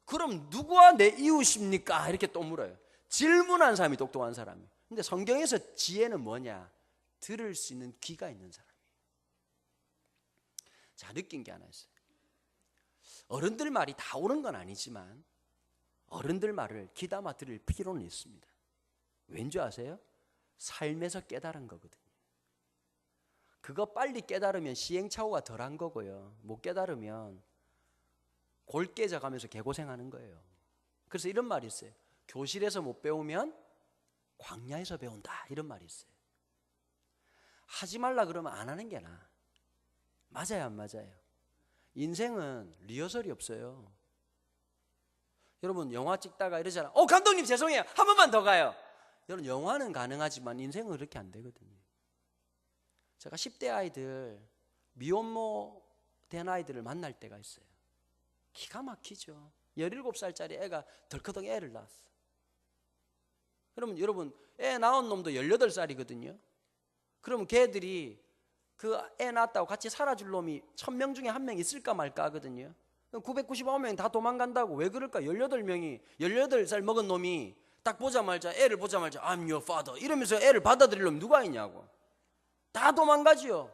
그럼 누구와 내 이웃입니까? 이렇게 또 물어요. 질문한 사람이 똑똑한 사람이에요. 근데 성경에서 지혜는 뭐냐? 들을 수 있는 귀가 있는 사람이에요. 자, 느낀 게 하나 있어요. 어른들 말이 다 옳은 건 아니지만 어른들 말을 귀담아 들을 필요는 있습니다. 왠지 아세요? 삶에서 깨달은 거거든요. 그거 빨리 깨달으면 시행착오가 덜한 거고요. 못 깨달으면 골 깨져가면서 개고생하는 거예요. 그래서 이런 말이 있어요. 교실에서 못 배우면 광야에서 배운다, 이런 말이 있어요. 하지 말라 그러면 안 하는 게 나아. 맞아요, 안 맞아요? 인생은 리허설이 없어요. 여러분 영화 찍다가 이러잖아. 감독님 죄송해요, 한 번만 더 가요. 여러분 영화는 가능하지만 인생은 그렇게 안 되거든요. 제가 10대 아이들, 미혼모 된 아이들을 만날 때가 있어요. 기가 막히죠. 17살짜리 애가 덜커덕 애를 낳았어. 그러면 여러분 애 낳은 놈도 18살이거든요. 그러면 걔들이 그 애 낳았다고 같이 살아줄 놈이 1000명 중에 1명 있을까 말까 하거든요. 999명이 다 도망간다고. 왜 그럴까? 18명이 18살 먹은 놈이 딱 애를 보자마자 I'm your father 이러면서 애를 받아들일 놈 누가 있냐고. 다 도망가지요.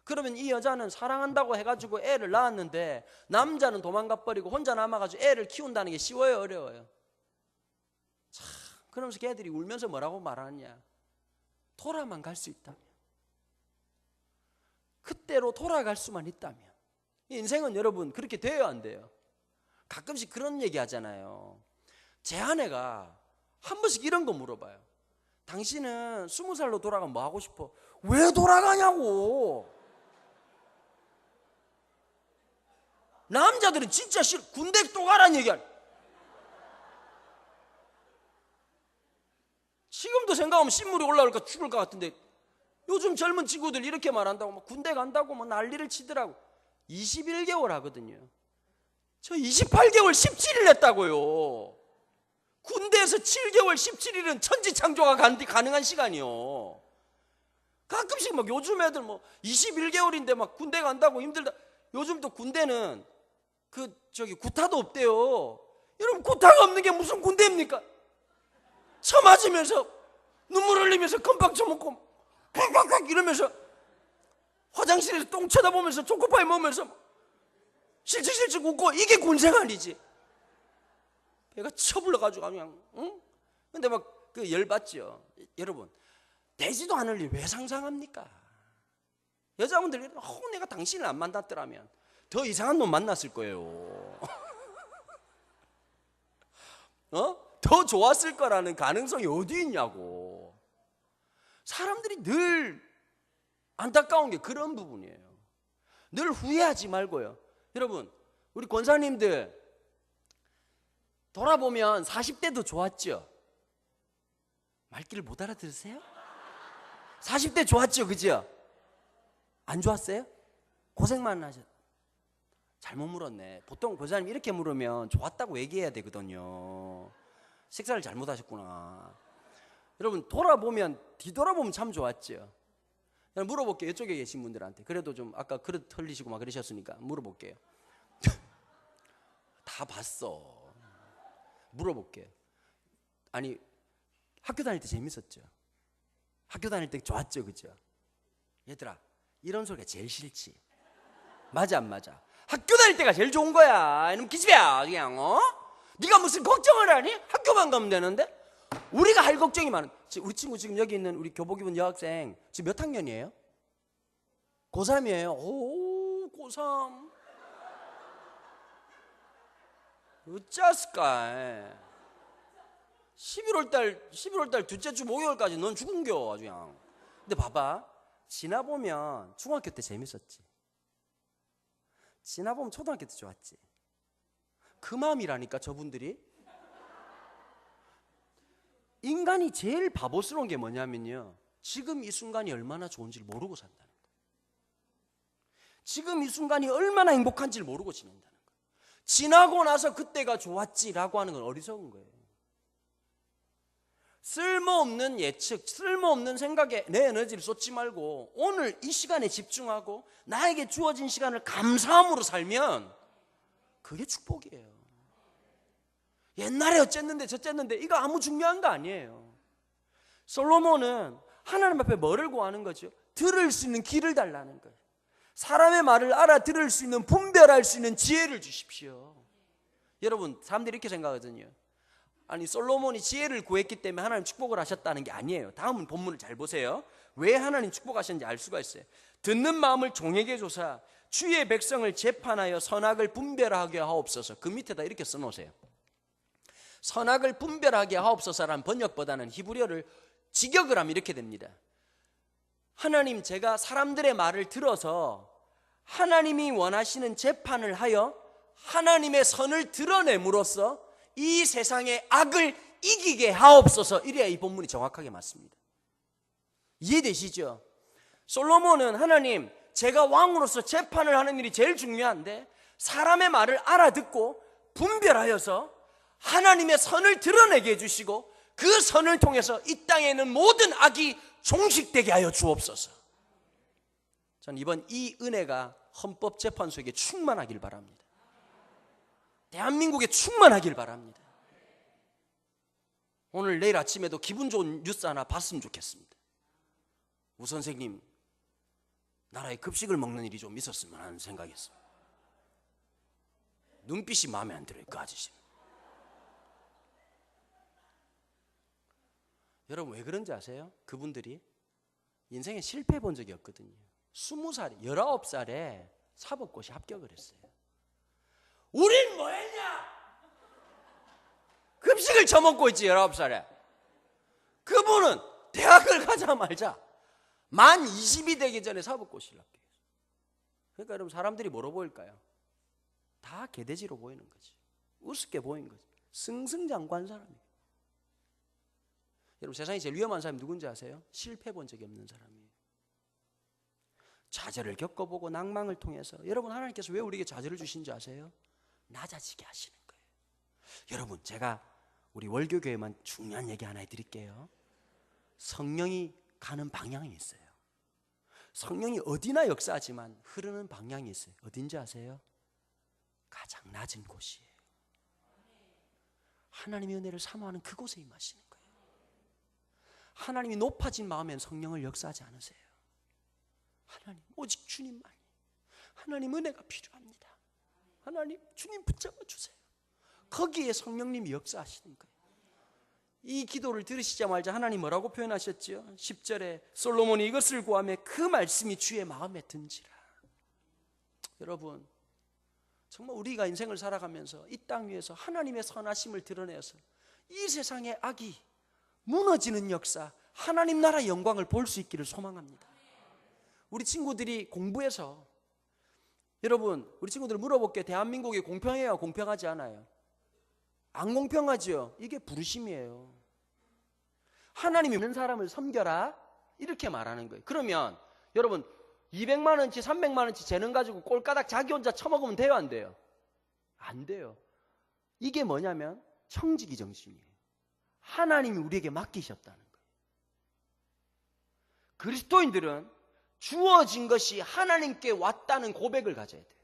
그러면 이 여자는 사랑한다고 해가지고 애를 낳았는데 남자는 도망가 버리고 혼자 남아가지고 애를 키운다는 게 쉬워요, 어려워요? 참, 그러면서 걔들이 울면서 뭐라고 말하느냐? 돌아만 갈 수 있다면, 그때로 돌아갈 수만 있다면. 인생은 여러분 그렇게 돼요, 안 돼요? 가끔씩 그런 얘기 하잖아요. 제 아내가 한 번씩 이런 거 물어봐요. 당신은 20살로 돌아가면 뭐 하고 싶어? 왜 돌아가냐고. 남자들은 진짜 싫어. 군대 또 가라는 얘기 아니야. 지금도 생각하면 신물이 올라올까 죽을 것 같은데 요즘 젊은 친구들 이렇게 말한다고 막 군대 간다고 뭐 난리를 치더라고. 21개월 하거든요. 저 28개월 17일 했다고요. 군대에서 7개월 17일은 천지창조가 가능한 시간이요. 가끔씩 막 요즘 애들 뭐 21개월인데 막 군대 간다고 힘들다. 요즘 또 군대는 구타도 없대요. 여러분 구타가 없는 게 무슨 군대입니까? 쳐 맞으면서 눈물 흘리면서 껌빵 쳐먹고 콱콱콱 이러면서 화장실에서 똥 쳐다보면서 초코파이 먹으면서 실측실측 웃고 이게 군생활이지. 배가 쳐불러가지고 그냥 응? 근데 막 그 열받죠. 여러분 되지도 않을 일 왜 상상합니까? 여자분들이 내가 당신을 안 만났더라면 더 이상한 놈 만났을 거예요. 더 좋았을 거라는 가능성이 어디 있냐고. 사람들이 늘 안타까운 게 그런 부분이에요. 늘 후회하지 말고요. 여러분 우리 권사님들 돌아보면 40대도 좋았죠? 말귀를 못 알아들으세요? 40대 좋았죠, 그죠? 안 좋았어요? 고생만 하셨. 잘못 물었네. 보통 권사님 이렇게 물으면 좋았다고 얘기해야 되거든요. 식사를 잘못하셨구나. 여러분 뒤돌아보면 참 좋았죠. 물어볼게요. 이쪽에 계신 분들한테. 그래도 좀 아까 그릇 흘리시고 막 그러셨으니까 물어볼게요. 다 봤어. 물어볼게요. 아니 학교 다닐 때 재밌었죠? 학교 다닐 때 좋았죠, 그죠? 얘들아 이런 소리가 제일 싫지. 맞아 안 맞아? 학교 다닐 때가 제일 좋은 거야. 이놈 기집애야 그냥 네가 무슨 걱정을 하니? 학교만 가면 되는데? 우리가 할 걱정이 많은. 우리 친구 지금 여기 있는 우리 교복 입은 여학생 지금 몇 학년이에요? 고3이에요. 오 고3 어쩌을까? 11월달 둘째 주 목요일까지 넌 죽은겨 아주 그냥. 근데 봐봐 지나보면 중학교 때 재밌었지. 지나보면 초등학교 때 좋았지. 그 마음이라니까 저분들이. 인간이 제일 바보스러운 게 뭐냐면요, 지금 이 순간이 얼마나 좋은지를 모르고 산다는 거예요. 지금 이 순간이 얼마나 행복한지를 모르고 지낸다는 거예요. 지나고 나서 그때가 좋았지라고 하는 건 어리석은 거예요. 쓸모없는 예측, 쓸모없는 생각에 내 에너지를 쏟지 말고 오늘 이 시간에 집중하고 나에게 주어진 시간을 감사함으로 살면 그게 축복이에요. 옛날에 어쨌는데 저쨌는데 이거 아무 중요한 거 아니에요. 솔로몬은 하나님 앞에 뭐를 구하는 거죠? 들을 수 있는 귀를 달라는 거예요. 사람의 말을 알아들을 수 있는, 분별할 수 있는 지혜를 주십시오. 여러분 사람들이 이렇게 생각하거든요. 아니 솔로몬이 지혜를 구했기 때문에 하나님 축복을 하셨다는 게 아니에요. 다음 본문을 잘 보세요. 왜 하나님 축복하셨는지 알 수가 있어요. 듣는 마음을 종에게 줘서 주의 백성을 재판하여 선악을 분별하게 하옵소서. 그 밑에다 이렇게 써놓으세요. 선악을 분별하게 하옵소서라는 번역보다는 히브리어를 직역을 하면 이렇게 됩니다. 하나님, 제가 사람들의 말을 들어서 하나님이 원하시는 재판을 하여 하나님의 선을 드러냄으로써 이 세상의 악을 이기게 하옵소서. 이래야 이 본문이 정확하게 맞습니다. 이해되시죠? 솔로몬은 하나님, 제가 왕으로서 재판을 하는 일이 제일 중요한데 사람의 말을 알아듣고 분별하여서 하나님의 선을 드러내게 해주시고 그 선을 통해서 이 땅에 있는 모든 악이 종식되게 하여 주옵소서. 저는 이번 이 은혜가 헌법재판소에게 충만하길 바랍니다. 대한민국에 충만하길 바랍니다. 오늘 내일 아침에도 기분 좋은 뉴스 하나 봤으면 좋겠습니다. 우 선생님 나라에 급식을 먹는 일이 좀 있었으면 하는 생각이 있습니다. 눈빛이 마음에 안 들어요, 그 아저씨. 여러분 왜 그런지 아세요? 그분들이 인생에 실패해 본 적이 없거든요. 20살, 19살에 사법고시 합격을 했어요. 우린 뭐 했냐? 급식을 처먹고 있지, 19살에. 그분은 대학을 가자 말자 만 20이 되기 전에 사법고시를 합격했어요. 그러니까 여러분 사람들이 뭐로 보일까요? 다 개돼지로 보이는 거지. 우습게 보이는 거지. 승승장구한 사람이에요. 여러분 세상에 제일 위험한 사람이 누군지 아세요? 실패해 본 적이 없는 사람이에요. 좌절을 겪어보고 낭망을 통해서 여러분 하나님께서 왜 우리에게 좌절을 주신지 아세요? 낮아지게 하시는 거예요. 여러분 제가 우리 월교교회만 중요한 얘기 하나 해드릴게요. 성령이 가는 방향이 있어요. 성령이 어디나 역사하지만 흐르는 방향이 있어요. 어딘지 아세요? 가장 낮은 곳이에요. 하나님의 은혜를 사모하는 그곳에 임하시는 거예요. 하나님이 높아진 마음엔 성령을 역사하지 않으세요. 하나님 오직 주님만이. 하나님 은혜가 필요합니다. 하나님 주님 붙잡아 주세요. 거기에 성령님이 역사하시는 거예요. 이 기도를 들으시자마자 하나님 뭐라고 표현하셨죠? 10절에 솔로몬이 이것을 구하며 그 말씀이 주의 마음에 든지라. 여러분 정말 우리가 인생을 살아가면서 이 땅 위에서 하나님의 선하심을 드러내서 이 세상의 악이 무너지는 역사, 하나님 나라의 영광을 볼 수 있기를 소망합니다. 우리 친구들이 공부해서 여러분 우리 친구들 물어볼게요. 대한민국이 공평해요? 공평하지 않아요? 안 공평하죠? 이게 부르심이에요. 하나님이 있는 사람을 섬겨라 이렇게 말하는 거예요. 그러면 여러분 200만 원치 300만 원치 재능 가지고 꼴까닥 자기 혼자 처먹으면 돼요? 안 돼요? 안 돼요. 이게 뭐냐면 청지기 정신이에요. 하나님이 우리에게 맡기셨다는 거예요. 그리스도인들은 주어진 것이 하나님께 왔다는 고백을 가져야 돼요.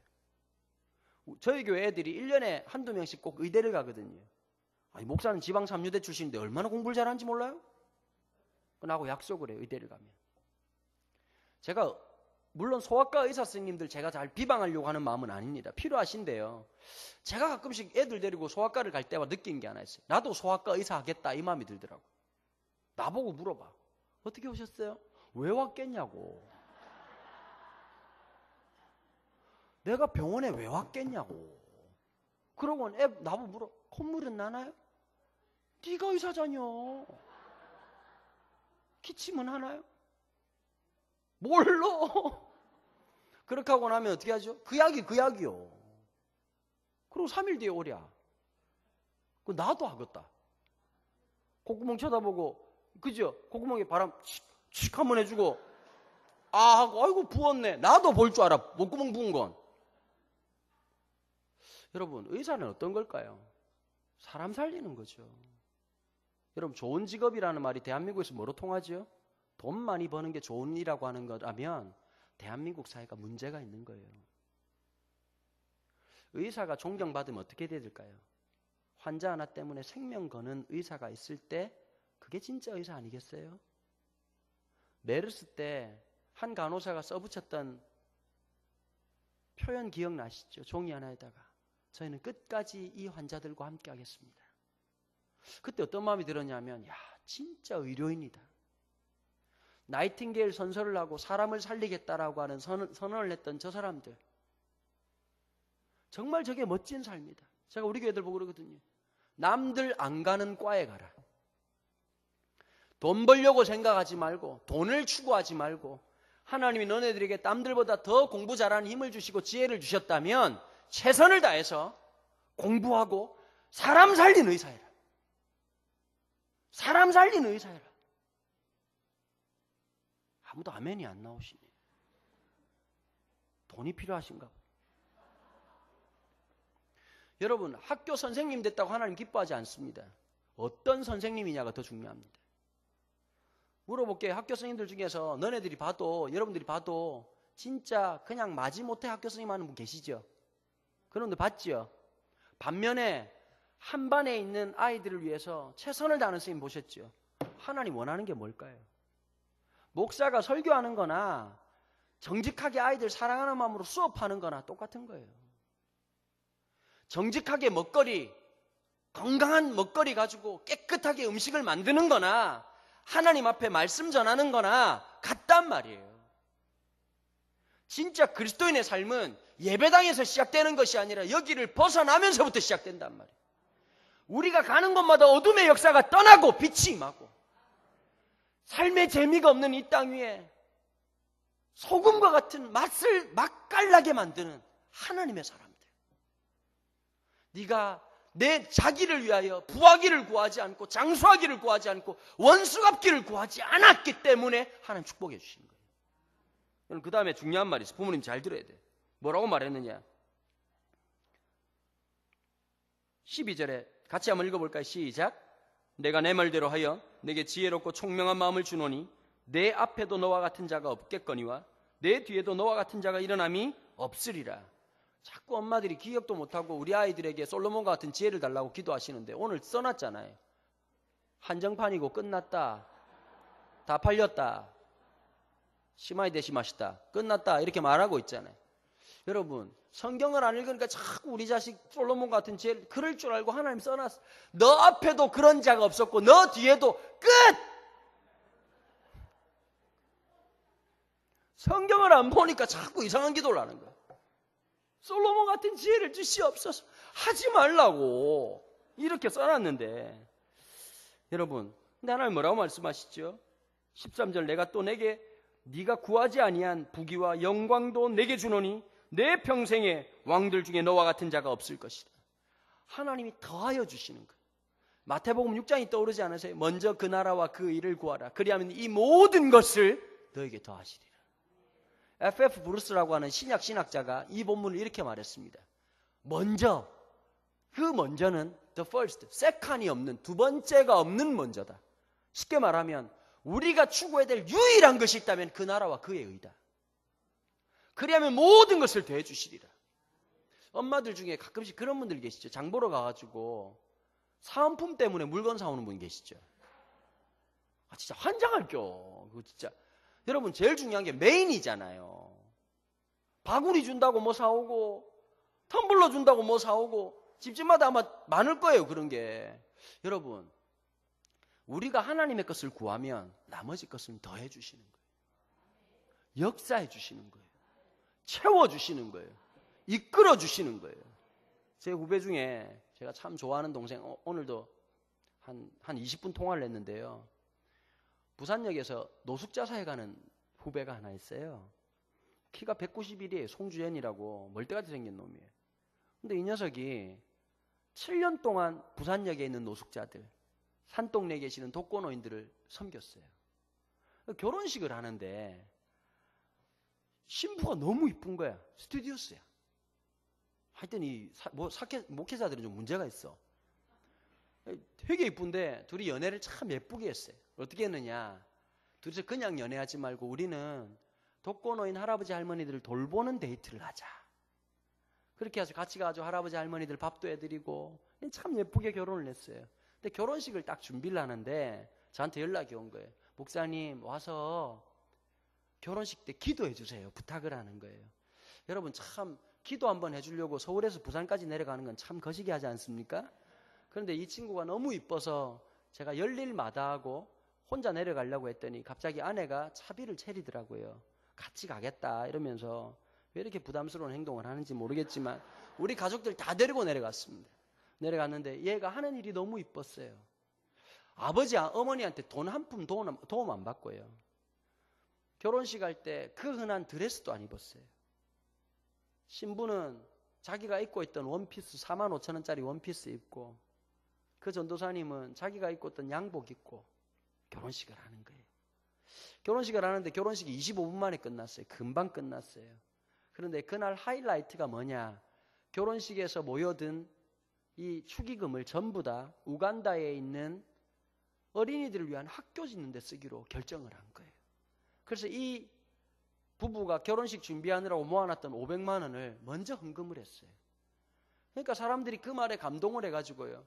저희 교회 애들이 1년에 한두 명씩 꼭 의대를 가거든요. 아니, 목사는 지방 3유대 출신인데 얼마나 공부를 잘하는지 몰라요? 나하고 약속을 해요. 의대를 가면. 제가 물론 소아과 의사 선생님들 제가 잘 비방하려고 하는 마음은 아닙니다. 필요하신데요. 제가 가끔씩 애들 데리고 소아과를 갈 때마다 느낀 게 하나 있어요. 나도 소아과 의사 하겠다 이 마음이 들더라고. 나보고 물어봐. 어떻게 오셨어요? 왜 왔겠냐고. 내가 병원에 왜 왔겠냐고. 그러고 애 나보고 물어. 콧물은 나나요? 네가 의사잖여. 기침은 하나요? 몰라. 그렇게 하고 나면 어떻게 하죠? 그 약이요. 그리고 3일 뒤에 오랴. 그 나도 하겠다. 콧구멍 쳐다보고 그죠? 콧구멍에 바람 칙 한번 해주고 아 하고 아이고 부었네. 나도 볼 줄 알아. 목구멍 부은 건. 여러분 의사는 어떤 걸까요? 사람 살리는 거죠. 여러분 좋은 직업이라는 말이 대한민국에서 뭐로 통하죠? 돈 많이 버는 게 좋은 일이라고 하는 거라면 대한민국 사회가 문제가 있는 거예요. 의사가 존경받으면 어떻게 돼야 될까요? 환자 하나 때문에 생명 거는 의사가 있을 때 그게 진짜 의사 아니겠어요? 메르스 때 한 간호사가 써붙였던 표현 기억나시죠? 종이 하나에다가 저희는 끝까지 이 환자들과 함께 하겠습니다. 그때 어떤 마음이 들었냐면 야 진짜 의료인이다. 나이팅게일 선서를 하고 사람을 살리겠다라고 하는 선언을 했던 저 사람들 정말 저게 멋진 삶이다. 제가 우리 교회들 보고 그러거든요. 남들 안 가는 과에 가라. 돈 벌려고 생각하지 말고 돈을 추구하지 말고 하나님이 너네들에게 남들보다 더 공부 잘하는 힘을 주시고 지혜를 주셨다면 최선을 다해서 공부하고 사람 살리는 의사해라. 사람 살리는 의사해라. 아무도 아멘이 안 나오시네. 돈이 필요하신가 봐. 여러분 학교 선생님 됐다고 하나님 기뻐하지 않습니다. 어떤 선생님이냐가 더 중요합니다. 물어볼게요. 학교 선생님들 중에서 너네들이 봐도, 여러분들이 봐도 진짜 그냥 마지못해 학교 선생님 하는 분 계시죠? 그런 분들 봤죠? 반면에 한 반에 있는 아이들을 위해서 최선을 다하는 선생님 보셨죠? 하나님 원하는 게 뭘까요? 목사가 설교하는 거나 정직하게 아이들 사랑하는 마음으로 수업하는 거나 똑같은 거예요. 정직하게 먹거리, 건강한 먹거리 가지고 깨끗하게 음식을 만드는 거나 하나님 앞에 말씀 전하는 거나 같단 말이에요. 진짜 그리스도인의 삶은 예배당에서 시작되는 것이 아니라 여기를 벗어나면서부터 시작된단 말이에요. 우리가 가는 곳마다 어둠의 역사가 떠나고 빛이 임하고 삶의 재미가 없는 이 땅 위에 소금과 같은 맛을 맛깔나게 만드는 하나님의 사람들. 네가 내 자기를 위하여 부하기를 구하지 않고 장수하기를 구하지 않고 원수 갚기를 구하지 않았기 때문에 하나님 축복해 주신 거예요. 그 다음에 중요한 말이 있어요. 부모님 잘 들어야 돼. 뭐라고 말했느냐? 12절에 같이 한번 읽어볼까요? 시작. 내가 내 말대로 하여 내게 지혜롭고 총명한 마음을 주노니 내 앞에도 너와 같은 자가 없겠거니와 내 뒤에도 너와 같은 자가 일어남이 없으리라. 자꾸 엄마들이 기억도 못하고 우리 아이들에게 솔로몬과 같은 지혜를 달라고 기도하시는데 오늘 써놨잖아요. 한정판이고 끝났다. 다 팔렸다. 시마이 대시마시다. 끝났다. 이렇게 말하고 있잖아요. 여러분 성경을 안 읽으니까 자꾸 우리 자식 솔로몬 같은 지혜를 그럴 줄 알고 하나님 써놨어. 너 앞에도 그런 자가 없었고 너 뒤에도 끝! 성경을 안 보니까 자꾸 이상한 기도를 하는 거야. 솔로몬 같은 지혜를 주시옵소서. 하지 말라고 이렇게 써놨는데 여러분 근데 하나님 뭐라고 말씀하시죠? 13절 내가 또 내게 네가 구하지 아니한 부귀와 영광도 내게 주노니 내 평생에 왕들 중에 너와 같은 자가 없을 것이다. 하나님이 더하여 주시는 거예요. 마태복음 6장이 떠오르지 않으세요? 먼저 그 나라와 그 일을 구하라. 그리하면 이 모든 것을 너에게 더하시리라. F.F. 브루스라고 하는 신약 신학자가 이 본문을 이렇게 말했습니다. 먼저, 그 먼저는 the first, second이 없는, 두 번째가 없는 먼저다. 쉽게 말하면 우리가 추구해야 될 유일한 것이 있다면 그 나라와 그의 의다. 그리하면 모든 것을 더해 주시리라. 엄마들 중에 가끔씩 그런 분들 계시죠. 장 보러 가가지고 사은품 때문에 물건 사오는 분 계시죠. 아 진짜 환장할겨. 그거 진짜. 여러분 제일 중요한 게 메인이잖아요. 바구니 준다고 뭐 사오고 텀블러 준다고 뭐 사오고 집집마다 아마 많을 거예요. 그런 게. 여러분 우리가 하나님의 것을 구하면 나머지 것은 더해 주시는 거예요. 역사해 주시는 거예요. 채워주시는 거예요. 이끌어 주시는 거예요. 제 후배 중에 제가 참 좋아하는 동생 오늘도 한 20분 통화를 했는데요. 부산역에서 노숙자사에 가는 후배가 하나 있어요. 키가 191이에요. 송주현이라고 멀대같이 생긴 놈이에요. 근데 이 녀석이 7년 동안 부산역에 있는 노숙자들, 산동네에 계시는 독거노인들을 섬겼어요. 결혼식을 하는데 신부가 너무 이쁜 거야. 스튜디오스야. 하여튼 목회자들은 좀 문제가 있어. 되게 이쁜데 둘이 연애를 참 예쁘게 했어요. 어떻게 했느냐. 둘이서 그냥 연애하지 말고 우리는 독거노인 할아버지 할머니들을 돌보는 데이트를 하자. 그렇게 해서 같이 가서 할아버지 할머니들 밥도 해드리고 참 예쁘게 결혼을 했어요. 근데 결혼식을 딱 준비를 하는데 저한테 연락이 온 거예요. 목사님 와서 결혼식 때 기도해 주세요. 부탁을 하는 거예요. 여러분 참 기도 한번 해주려고 서울에서 부산까지 내려가는 건 참 거시기 하지 않습니까? 그런데 이 친구가 너무 이뻐서 제가 열일 마다하고 혼자 내려가려고 했더니 갑자기 아내가 차비를 차리더라고요. 같이 가겠다 이러면서 왜 이렇게 부담스러운 행동을 하는지 모르겠지만 우리 가족들 다 데리고 내려갔습니다. 내려갔는데 얘가 하는 일이 너무 이뻤어요. 아버지, 어머니한테 돈 한 푼 도움 안 받고요. 결혼식 할 때 그 흔한 드레스도 안 입었어요. 신부는 자기가 입고 있던 원피스 45,000원짜리 원피스 입고 그 전도사님은 자기가 입고 있던 양복 입고 결혼식을 하는 거예요. 결혼식을 하는데 결혼식이 25분 만에 끝났어요. 금방 끝났어요. 그런데 그날 하이라이트가 뭐냐? 결혼식에서 모여든 이 축의금을 전부 다 우간다에 있는 어린이들을 위한 학교 짓는 데 쓰기로 결정을 한 거예요. 그래서 이 부부가 결혼식 준비하느라고 모아놨던 500만 원을 먼저 헌금을 했어요. 그러니까 사람들이 그 말에 감동을 해가지고요.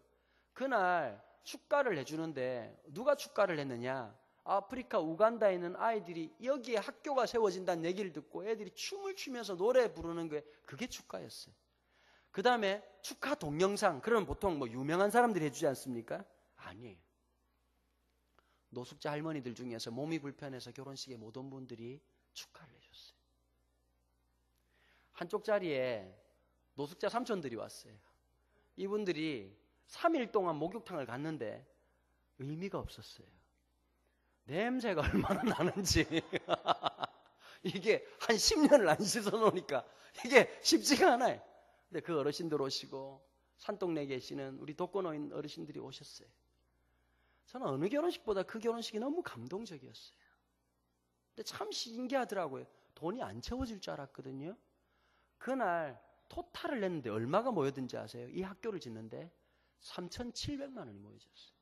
그날 축가를 해주는데 누가 축가를 했느냐? 아프리카 우간다에 있는 아이들이 여기에 학교가 세워진다는 얘기를 듣고 애들이 춤을 추면서 노래 부르는 게 그게 축가였어요. 그 다음에 축하 동영상, 그러면 보통 뭐 유명한 사람들이 해주지 않습니까? 아니에요. 노숙자 할머니들 중에서 몸이 불편해서 결혼식에 못 온 분들이 축하를 해줬어요. 한쪽 자리에 노숙자 삼촌들이 왔어요. 이분들이 3일 동안 목욕탕을 갔는데 의미가 없었어요. 냄새가 얼마나 나는지 이게 한 10년을 안 씻어놓으니까 이게 쉽지가 않아요. 근데 그 어르신들 오시고 산동네에 계시는 우리 독거노인 어르신들이 오셨어요. 저는 어느 결혼식보다 그 결혼식이 너무 감동적이었어요. 근데 참 신기하더라고요. 돈이 안 채워질 줄 알았거든요. 그날 토탈을 냈는데 얼마가 모여든지 아세요? 이 학교를 짓는데 3,700만 원이 모여졌어요.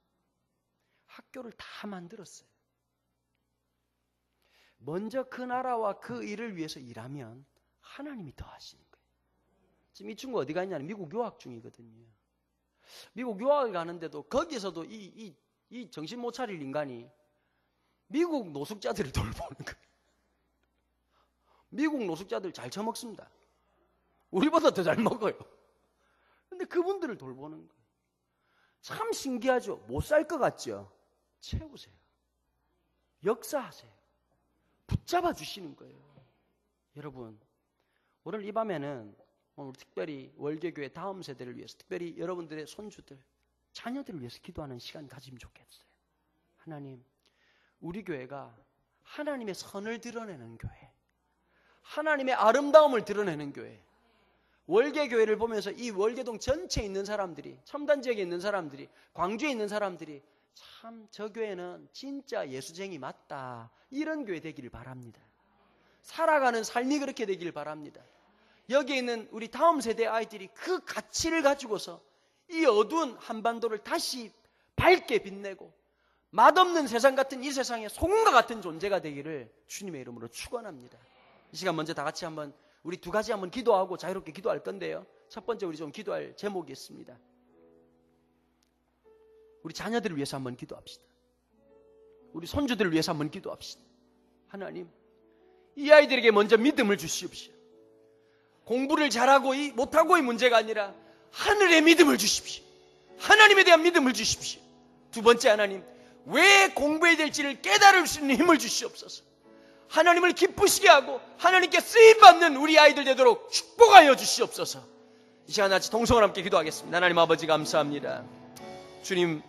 학교를 다 만들었어요. 먼저 그 나라와 그 일을 위해서 일하면 하나님이 더 하시는 거예요. 지금 이 친구 어디 갔냐면 미국 유학 중이거든요. 미국 유학을 가는데도 거기서도 이 정신 못 차릴 인간이 미국 노숙자들을 돌보는 거예요. 미국 노숙자들 잘 처먹습니다. 우리보다 더 잘 먹어요. 근데 그분들을 돌보는 거예요. 참 신기하죠? 못 살 것 같죠? 채우세요. 역사하세요. 붙잡아 주시는 거예요. 여러분, 오늘 이 밤에는 오늘 특별히 월계교회 다음 세대를 위해서, 특별히 여러분들의 손주들, 자녀들을 위해서 기도하는 시간 가지면 좋겠어요. 하나님, 우리 교회가 하나님의 선을 드러내는 교회, 하나님의 아름다움을 드러내는 교회, 월계교회를 보면서 이 월계동 전체에 있는 사람들이, 첨단 지역에 있는 사람들이, 광주에 있는 사람들이 참 저 교회는 진짜 예수쟁이 맞다, 이런 교회 되기를 바랍니다. 살아가는 삶이 그렇게 되기를 바랍니다. 여기에 있는 우리 다음 세대 아이들이 그 가치를 가지고서 이 어두운 한반도를 다시 밝게 빛내고 맛없는 세상 같은 이 세상에 소금과 같은 존재가 되기를 주님의 이름으로 축원합니다. 이 시간 먼저 다 같이 한번 우리 두 가지 한번 기도하고 자유롭게 기도할 건데요. 첫 번째 우리 좀 기도할 제목이 있습니다. 우리 자녀들을 위해서 한번 기도합시다. 우리 손주들을 위해서 한번 기도합시다. 하나님, 이 아이들에게 먼저 믿음을 주시옵시오. 공부를 잘하고 못하고의 문제가 아니라 하늘의 믿음을 주십시오. 하나님에 대한 믿음을 주십시오. 두 번째, 하나님, 왜 공부해야 될지를 깨달을 수 있는 힘을 주시옵소서. 하나님을 기쁘시게 하고 하나님께 쓰임받는 우리 아이들 되도록 축복하여 주시옵소서. 이 시간 같이 동성을 함께 기도하겠습니다. 하나님 아버지 감사합니다. 주님,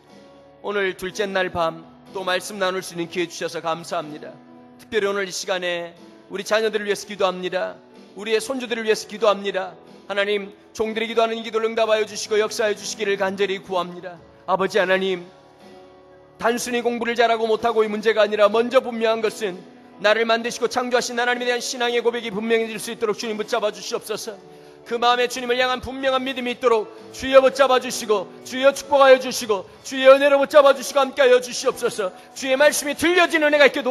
오늘 둘째 날 밤 또 말씀 나눌 수 있는 기회 주셔서 감사합니다. 특별히 오늘 이 시간에 우리 자녀들을 위해서 기도합니다. 우리의 손주들을 위해서 기도합니다. 하나님, 종들이 기도하는 이 기도를 응답하여 주시고 역사해 주시기를 간절히 구합니다. 아버지 하나님, 단순히 공부를 잘하고 못하고의 문제가 아니라 먼저 분명한 것은 나를 만드시고 창조하신 하나님에 대한 신앙의 고백이 분명해질 수 있도록 주님 붙잡아 주시옵소서. 그 마음에 주님을 향한 분명한 믿음이 있도록 주여 붙잡아 주시고 주여 축복하여 주시고 주여 은혜로 붙잡아 주시고 함께하여 주시옵소서. 주의 말씀이 들려지는 은혜가 있게 도와주시옵소서.